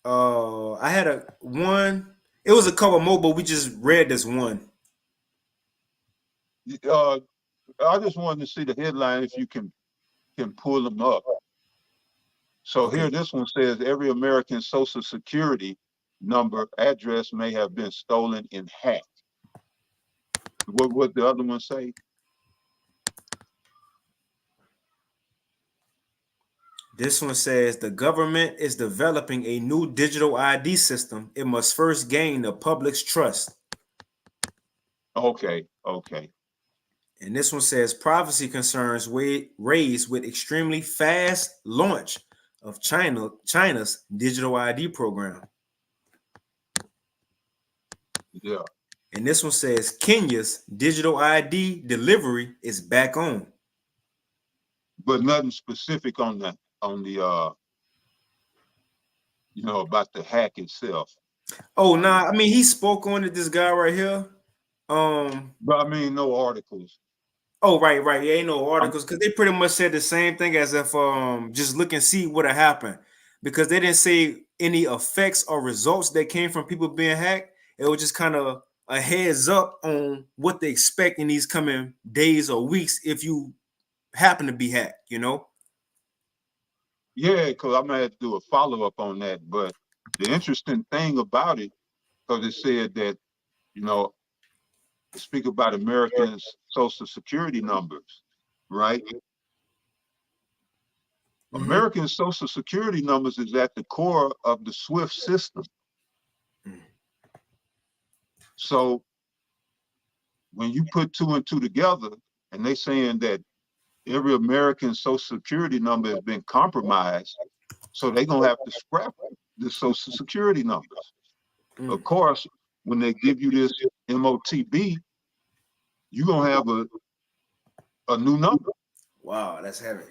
I had one. It was a couple more, but we just read this one. I just wanted to see the headline if you can pull them up. So okay. Here, this one says every American Social Security number address may have been stolen and hacked. What the other one say? This one says the government is developing a new digital ID system. It must first gain the public's trust. Okay. And this one says privacy concerns raised with extremely fast launch of China's digital ID program. Yeah. And this one says Kenya's digital ID delivery is back on. But nothing specific on the about the hack itself. Oh, nah, I mean, he spoke on it, this guy right here. But I mean, no articles. Oh, right. Yeah, ain't no articles, because they pretty much said the same thing as if just look and see what happened, because they didn't say any effects or results that came from people being hacked. It was just kind of a heads up on what they expect in these coming days or weeks if you happen to be hacked, you know? Yeah, because I'm gonna have to do a follow-up on that. But the interesting thing about it, because it said that, speak about Americans' Social Security numbers, right? Mm-hmm. American Social Security numbers is at the core of the SWIFT system. Mm-hmm. So when you put 2 and 2 together, and they saying that every American Social Security number has been compromised, so they're gonna have to scrap the Social Security numbers. Mm-hmm. Of course, when they give you this MOTB, you're gonna have a new number. Wow, that's heavy.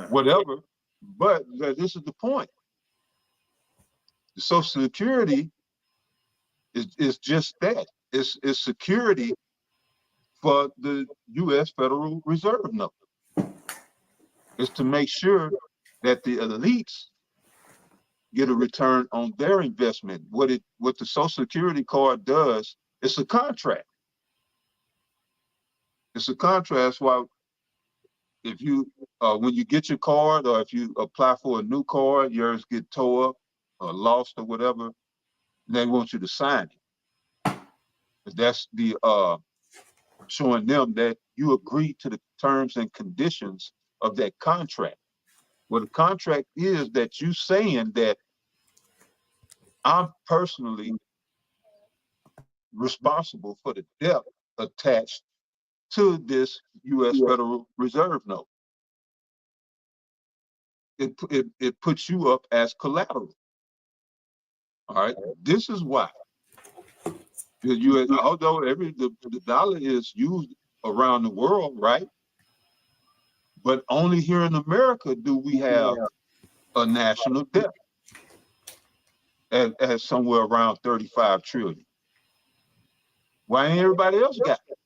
Whatever. But this is the point. The Social Security is just that. It's security for the U.S. Federal Reserve number. It's to make sure that the elites get a return on their investment. What the Social Security card does, it's a contract. It's a contrast. While if you when you get your card, or if you apply for a new card, yours get tore up or lost or whatever, they want you to sign it. That's the showing them that you agree to the terms and conditions of that contract. Well, the contract is that you saying that I'm personally responsible for the debt attached to this U.S. Federal Reserve note. It puts you up as collateral. All right. This is why. Although the dollar is used around the world, right? But only here in America do we have a national debt at somewhere around 35 trillion. Why ain't everybody else got it?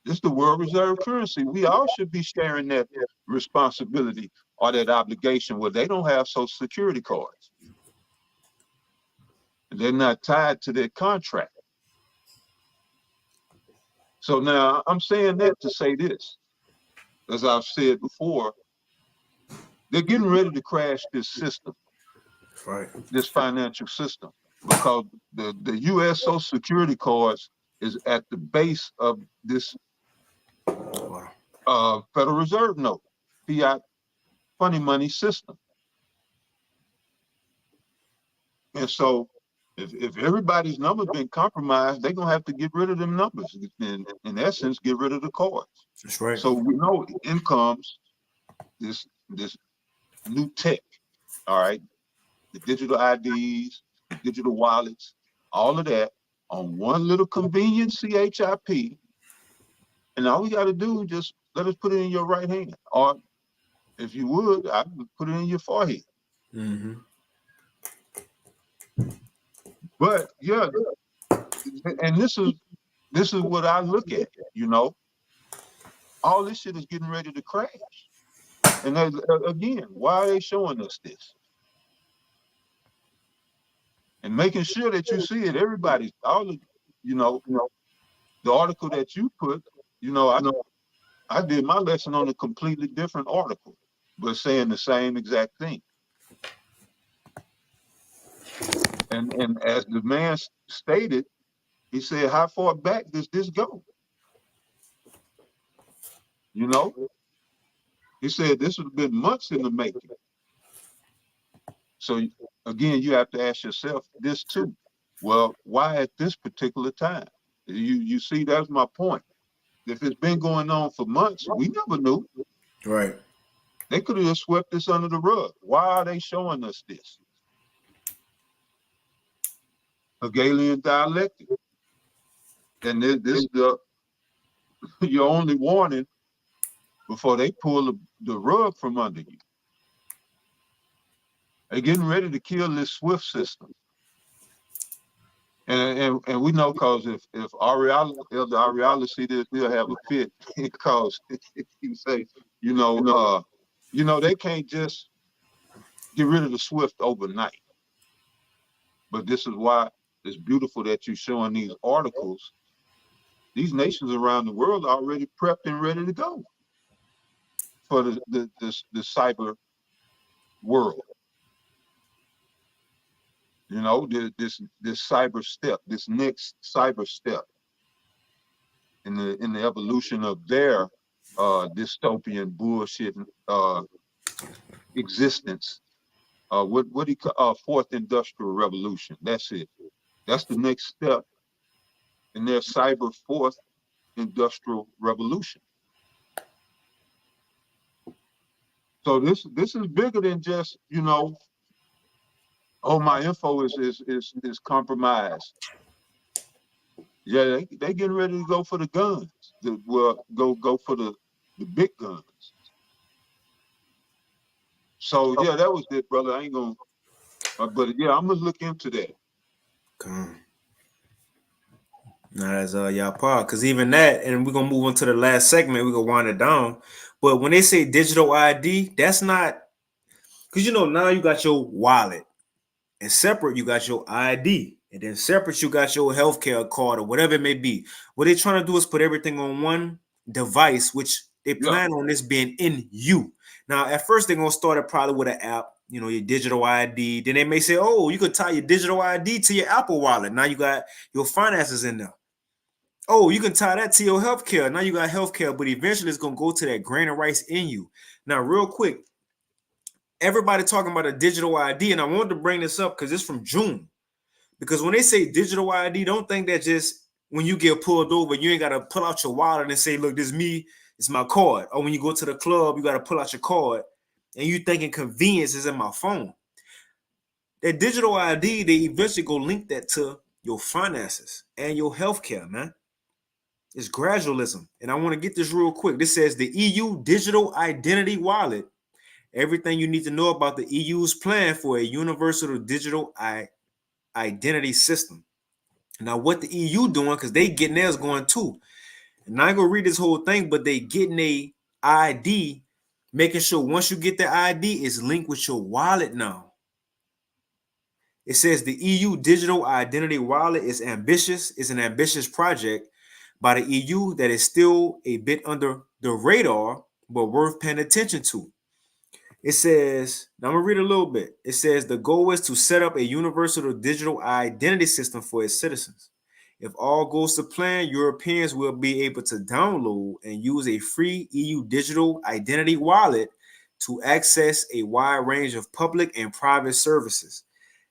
This is the world reserve currency. We all should be sharing that responsibility or that obligation where they don't have Social Security cards. And they're not tied to their contract. So now I'm saying that to say this, as I've said before, they're getting ready to crash this system, Right. this financial system, because the U.S. Social Security cards is at the base of this Federal Reserve note, fiat funny money system. And so if everybody's numbers been compromised, they're gonna have to get rid of them numbers. In essence, get rid of the cards. That's right. So we know in comes this new tech, all right? The digital IDs, the digital wallets, all of that on one little convenient CHIP. And all we got to do is just let us put it in your right hand. Or if you would, I would put it in your forehead. Mm-hmm. But yeah, and this is what I look at, you know. All this shit is getting ready to crash. And again, why are they showing us this? And making sure that you see it, everybody's, all of, you know, the article that you put, you know, I did my lesson on a completely different article, but saying the same exact thing. And as the man stated, he said, how far back does this go? You know, he said this would have been months in the making. So again, you have to ask yourself this too. Well, why at this particular time? You see, that's my point. If it's been going on for months, we never knew. Right. They could have just swept this under the rug. Why are they showing us this? Hegelian dialectic. And this is your only warning before they pull the rug from under you. They're getting ready to kill this SWIFT system. And we know, because if Elder Ariala see this, he'll have a fit, because he say, you know, they can't just get rid of the SWIFT overnight. But this is why it's beautiful that you're showing these articles. These nations around the world are already prepped and ready to go for the cyber world. You know, this cyber step, this next cyber step in the evolution of their dystopian bullshit existence. What do you call fourth industrial revolution? That's it. That's the next step in their cyber fourth industrial revolution. So this is bigger than just, you know, oh, my info is compromised. Yeah, they getting ready to go for the guns. Go for the big guns. So yeah, that was it, brother. I ain't gonna, but yeah, I'm gonna look into that. Come. Now that's y'all part, because even that, and we're gonna move on to the last segment. We're gonna wind it down. But when they say digital ID, that's not, because you know now you got your wallet, and separate you got your ID, and then separate you got your healthcare card or whatever it may be. What they're trying to do is put everything on one device, which they plan on this being in you. Now, at first, they're gonna start it probably with an app, you know, your digital ID. Then they may say, oh, you could tie your digital ID to your Apple Wallet. Now you got your finances in there. Oh, you can tie that to your healthcare. Now you got healthcare, but eventually it's gonna go to that grain of rice in you. Now, real quick, everybody talking about a digital ID, and I wanted to bring this up because it's from June. Because when they say digital ID, don't think that just when you get pulled over, you ain't got to pull out your wallet and say, look, this is me, it's my card. Or when you go to the club, you got to pull out your card and you thinking convenience is in my phone. That digital ID, they eventually go link that to your finances and your healthcare, man. It's gradualism. And I want to get this real quick. This says the EU Digital Identity Wallet. Everything you need to know about the EU's plan for a universal digital identity system. Now, what the EU doing, because they getting theirs going too. And I ain't gonna read this whole thing, but they getting a ID, making sure once you get the ID, it's linked with your wallet now. It says the EU Digital Identity Wallet is ambitious. It's an ambitious project by the EU that is still a bit under the radar, but worth paying attention to. It says, now I'm going to read a little bit. It says the goal is to set up a universal digital identity system for its citizens. If all goes to plan, Europeans will be able to download and use a free EU digital identity wallet to access a wide range of public and private services.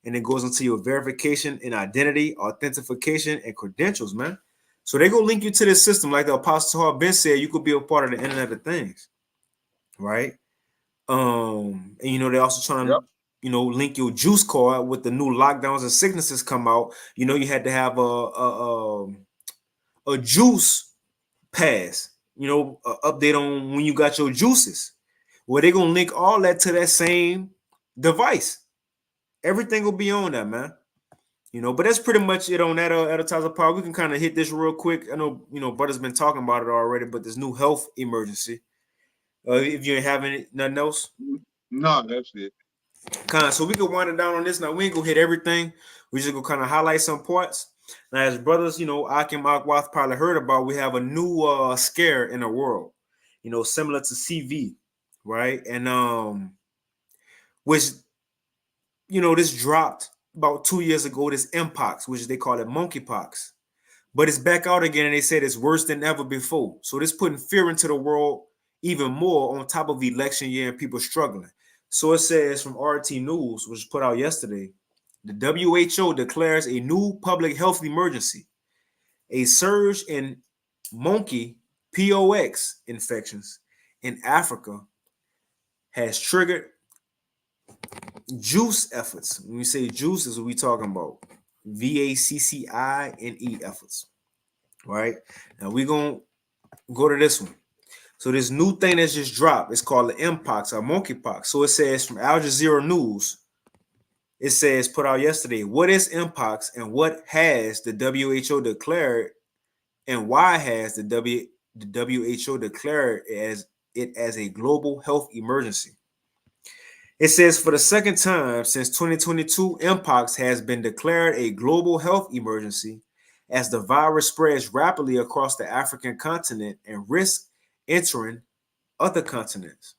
And it goes into your verification and identity, authentication, and credentials, man. So they go link you to this system. Like the Apostle Paul Ben said, you could be a part of the Internet of Things, right? And you know, they're also trying to, you know, link your juice card with the new lockdowns and sicknesses come out. You know, you had to have a juice pass, you know, update on when you got your juices. Well, they're gonna link all that to that same device. Everything will be on that, man. You know, but that's pretty much it on that advertiser part. We can kind of hit this real quick. I know, you know, Butter's been talking about it already, but this new health emergency. If you ain't having nothing else, no, that's it. So we can wind it down on this. Now we ain't gonna hit everything. We just gonna kind of highlight some parts. Now, as brothers, you know, Akim Akwath probably heard about, we have a new scare in the world, you know, similar to CV, right? And which, you know, this dropped about 2 years ago. This Mpox, which they call it monkeypox, but it's back out again, and they said it's worse than ever before. So this putting fear into the world even more on top of election year and people struggling. So it says from RT News, which was put out yesterday, the WHO declares a new public health emergency. A surge in monkeypox infections in Africa has triggered juice efforts. When we say juice, is what we talking about. VACCINE efforts. Right? Now we're going to go to this one. So this new thing that's just dropped, it's called the Mpox or monkeypox. So it says from Al Jazeera News, it says put out yesterday, what is Mpox and what has the WHO declared, and why has the WHO declared it as a global health emergency? It says for the second time since 2022, Mpox has been declared a global health emergency as the virus spreads rapidly across the African continent and risks entering other continents.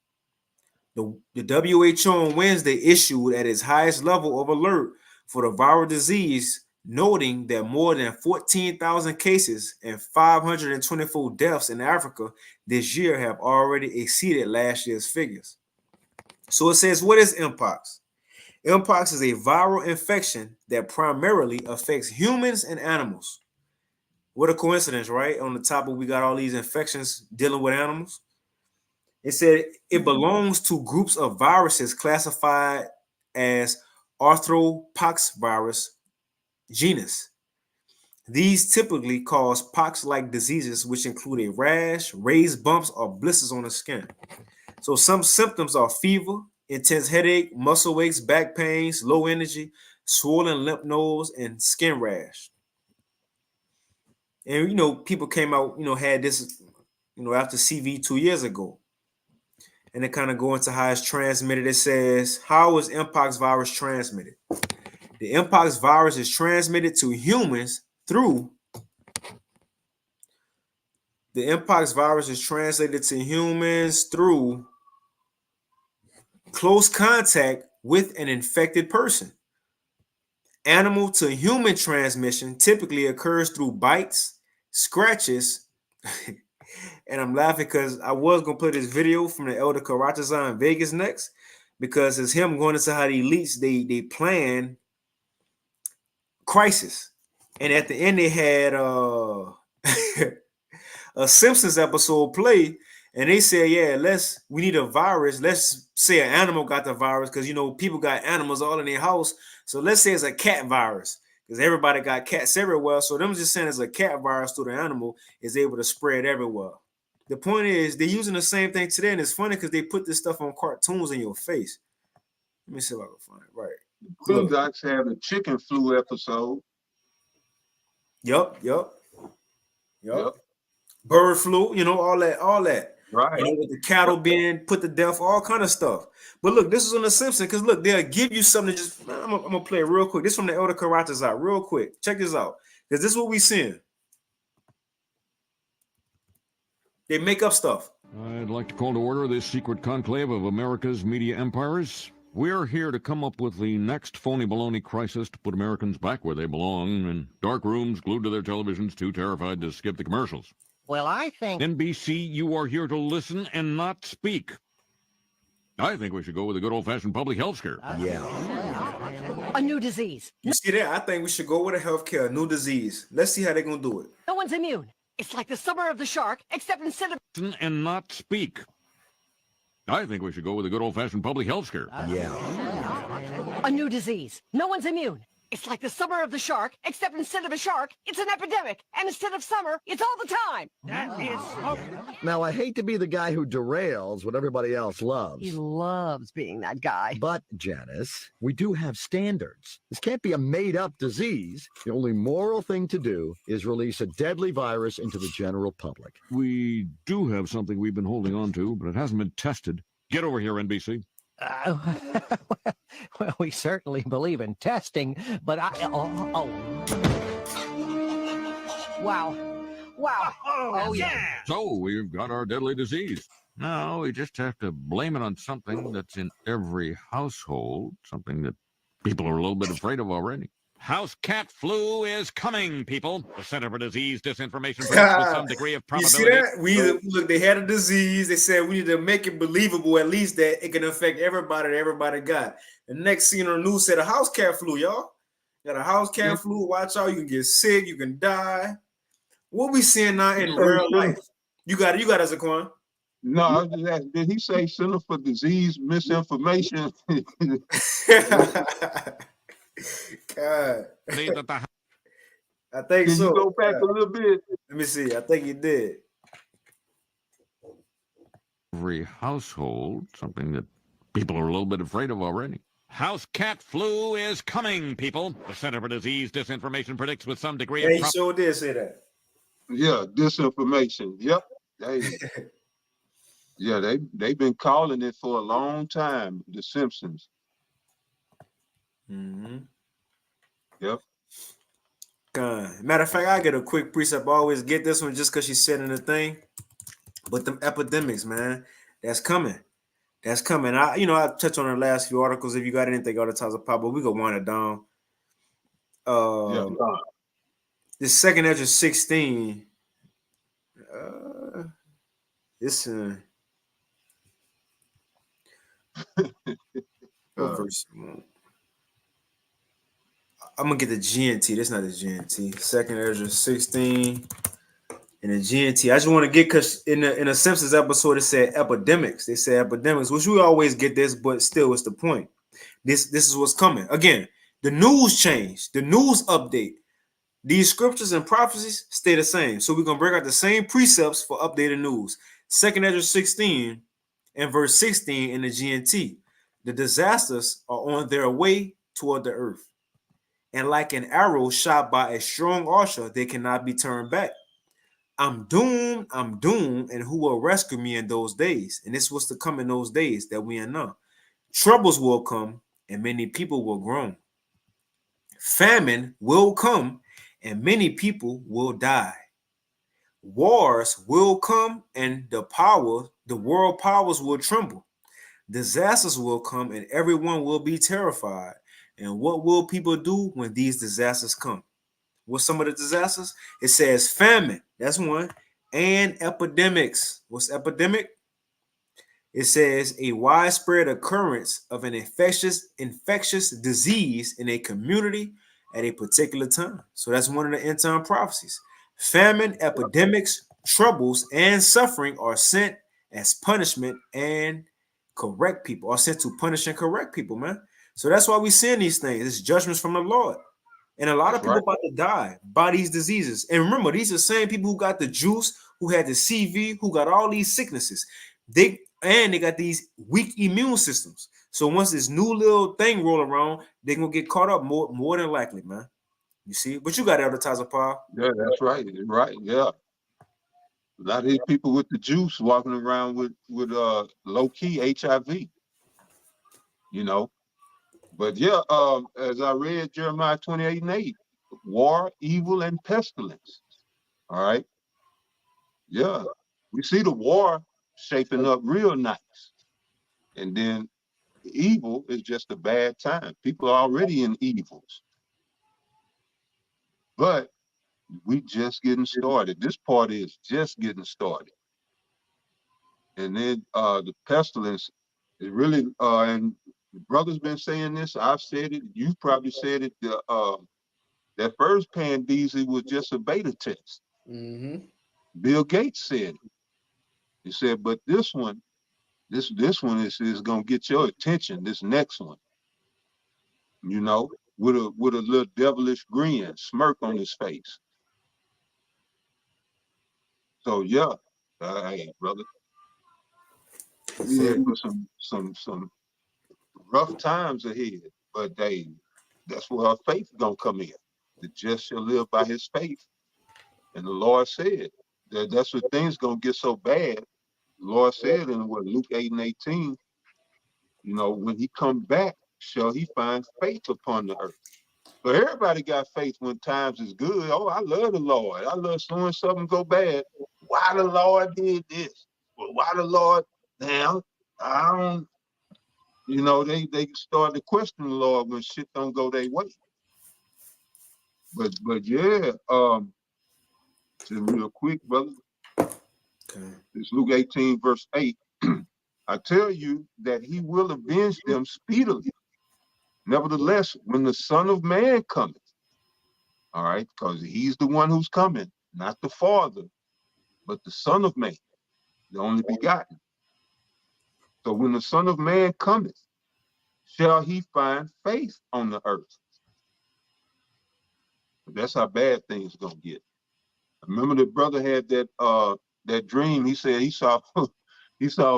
The WHO on Wednesday issued at its highest level of alert for the viral disease, noting that more than 14,000 cases and 524 deaths in Africa this year have already exceeded last year's figures. So it says, what is Mpox? Mpox is a viral infection that primarily affects humans and animals. What a coincidence, right? On the topic, we got all these infections dealing with animals. It said it belongs to groups of viruses classified as arthropoxvirus genus. These typically cause pox-like diseases, which include a rash, raised bumps, or blisters on the skin. So some symptoms are fever, intense headache, muscle aches, back pains, low energy, swollen lymph nodes, and skin rash. And, you know, people came out, you know, had this, you know, after CV 2 years ago. And they kind of go into how it's transmitted. It says, how is Mpox virus transmitted? The Mpox virus is transmitted to humans through The mpox virus is translated to humans through close contact with an infected person. Animal to human transmission typically occurs through bites, scratches, and I'm laughing because I was gonna play this video from the Elder Karatazar in Vegas next, because it's him going into how the elites they plan crisis, and at the end they had a Simpsons episode play, and they said, yeah, we need a virus. Let's say an animal got the virus, because you know people got animals all in their house. So let's say it's a cat virus, because everybody got cats everywhere. So them just saying it's a cat virus through the animal is able to spread everywhere. The point is they're using the same thing today, and it's funny because they put this stuff on cartoons in your face. Let me see if I can find it. Right. Boondocks had a chicken flu episode. Yup. Bird flu, you know, all that. Right. You know, with the cattle being put to death, all kind of stuff. But look, this is on The Simpsons, because look, they'll give you something. I'm gonna play it real quick. This is from the Elder Karatazar, real quick. Check this out, because this is what we seeing. They make up stuff. I'd like to call to order this secret conclave of America's media empires. We're here to come up with the next phony baloney crisis to put Americans back where they belong, in dark rooms glued to their televisions, too terrified to skip the commercials. Well, I think... NBC, you are here to listen and not speak. I think we should go with a good old-fashioned public health scare. A new disease. You see that? I think we should go with a healthcare, a new disease. Let's see how they're gonna do it. No one's immune. It's like the summer of the shark, except instead of... Listen and not speak. I think we should go with a good old-fashioned public health scare. A new disease. No one's immune. It's like the summer of the shark, except instead of a shark, it's an epidemic. And instead of summer, it's all the time. That is... Now, I hate to be the guy who derails what everybody else loves. He loves being that guy. But, Janice, we do have standards. This can't be a made-up disease. The only moral thing to do is release a deadly virus into the general public. We do have something we've been holding on to, but it hasn't been tested. Get over here, NBC. Well, we certainly believe in testing, but Wow. Oh, yeah. So we've got our deadly disease. Now we just have to blame it on something that's in every household, something that people are a little bit afraid of already. House cat flu is coming, people. The Center for Disease Disinformation with some degree of probability. You see that? Look, they had a disease. They said we need to make it believable, at least that it can affect everybody that everybody got. The next scene on the news said a house cat flu, y'all. Got a house cat flu. Watch out, you can get sick, you can die. What we seeing now in real life? You got it, Zaquan. No, did he say Center for Disease Misinformation? God. I think Can so. you go back a little bit? Let me see. I think he did. Every household, something that people are a little bit afraid of already. House cat flu is coming, people. The Center for Disease Disinformation predicts with some degree of he sure did say that. Yeah, disinformation. Yep. They've been calling it for a long time, The Simpsons. Mm-hmm. Yep. Matter of fact, I get a quick precept. I always get this one just because she said in the thing. But them epidemics, man, that's coming. That's coming. I touched on the last few articles. If you got anything other times of pop, but we go wind it down. This second Ezra 16. Verse. I'm gonna get the GNT. That's not the GNT. Second Ezra 16 and the GNT. I just want to get, because in a Simpsons episode it said epidemics. They said epidemics, which we always get this, but still, it's the point. This is what's coming. Again, the news changed. The news update. These scriptures and prophecies stay the same. So we're gonna bring out the same precepts for updated news. Second Ezra 16 and verse 16 in the GNT. The disasters are on their way toward the earth. And like an arrow shot by a strong archer, they cannot be turned back. I'm doomed, and who will rescue me in those days? And this was to come in those days that we are now. Troubles will come, and many people will groan. Famine will come, and many people will die. Wars will come, and the world powers will tremble. Disasters will come, and everyone will be terrified. And what will people do when these disasters come? What's some of the disasters? It says famine. That's one. And epidemics. What's epidemic? It says a widespread occurrence of an infectious disease in a community at a particular time. So that's one of the end time prophecies. Famine, epidemics, troubles, and suffering are sent as punishment and correct people, are sent to punish and correct people, man. So that's why we seeing these things. It's judgments from the Lord. And a lot of people about to die by these diseases. And remember, these are the same people who got the juice, who had the CV, who got all these sicknesses. They got these weak immune systems. So once this new little thing roll around, they're gonna get caught up more than likely, man. You see, but you got advertiser power. Yeah, that's right. Right. Yeah. A lot of these people with the juice walking around with low key HIV. You know. But yeah, as I read Jeremiah 28:8, war, evil, and pestilence. All right. Yeah. We see the war shaping up real nice. And then the evil is just a bad time. People are already in evils. But we just getting started. This party is just getting started. And then the pestilence is really, and the brother's been saying this, I've said it, you've probably said it, that first Pandeezy was just a beta test. Bill Gates said it. He said, but this one, this one is gonna get your attention, this next one. You know, with a little devilish grin, smirk on his face. So yeah, hey brother, we had for some rough times ahead, but that's where our faith gonna come in. The just shall live by his faith, and the Lord said that's what things gonna get so bad. The Lord said in Luke 8:18, you know, when he come back, shall he find faith upon the earth? So everybody got faith when times is good. Oh, I love the Lord. I love when something go bad. Why the Lord did this? Well, why the Lord now? I don't, you know, they start to question the Lord when shit don't go their way. But yeah, just real quick, brother. Okay. It's Luke 18, verse 8. I tell you that he will avenge them speedily. Nevertheless, when the Son of Man cometh, all right, because he's the one who's coming, not the Father, but the Son of Man, the only begotten. So when the Son of Man cometh, shall he find faith on the earth? That's how bad things gonna get. Remember the brother had that dream. He said he saw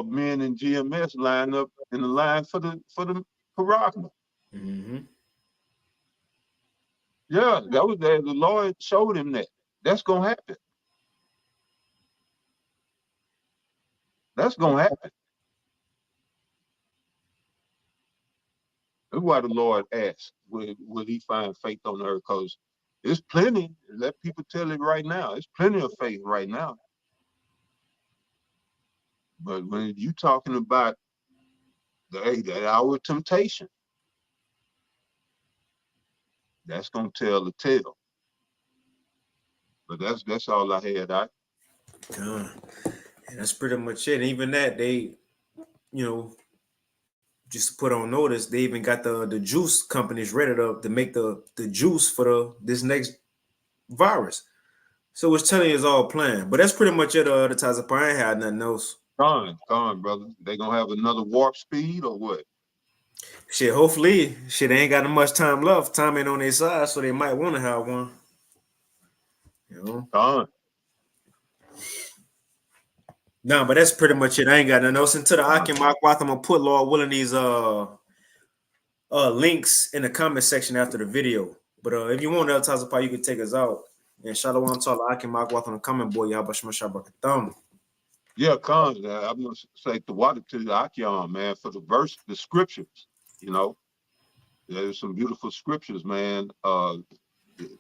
men in GMS line up in the line for the Paragma. Yeah, that was there. The Lord showed him that. That's gonna happen. That's gonna happen. That's why the Lord asked, will he find faith on the earth? Because there's plenty. Let people tell it right now. There's plenty of faith right now. But when you talking about that hour of temptation, that's gonna tell the tale. But that's all I had. And that's pretty much it. And even that, they, you know, just to put on notice, they even got the juice companies ready to make the juice for this next virus. So it's telling you it's all planned. But that's pretty much it. The Tazapar, I ain't had nothing else. Come on, brother. They gonna have another warp speed or what? Shit, hopefully, shit, they ain't got much time left. Time ain't on their side, so they might want to have one. You know? No, but that's pretty much it. I ain't got nothing else. Until the Akim Akwath, I'm gonna put, Lord willing, these links in the comment section after the video. But if you want El Tazapar, you can take us out. And Shalom to Akim Akwath on the comment board. Yabashmashabakatam. Yeah, Khan, I'm gonna say the water to the Akim, man, for the scriptures. You know, there's some beautiful scriptures, man.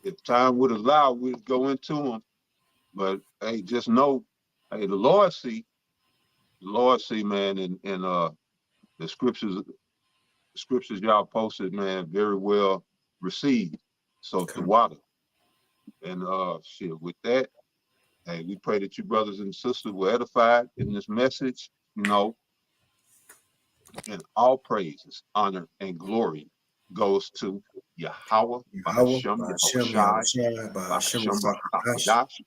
If time would allow, we'd go into them. But hey, just know, hey, the Lord see, man, and the scriptures y'all posted, man, very well received. So to water. And shit, with that, hey, we pray that you brothers and sisters were edified in this message, you know, and all praises, honor, and glory goes to Yahweh, Ba'ashem, Yahushai, Ba'ashem, Ba'adash.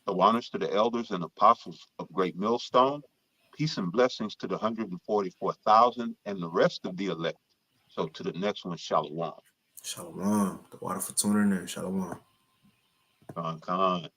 So honors to the elders and apostles of Great Millstone. Peace and blessings to the 144,000 and the rest of the elect. So to the next one, Shalom. Shalom. The water for tuning in. Shalom. Khan.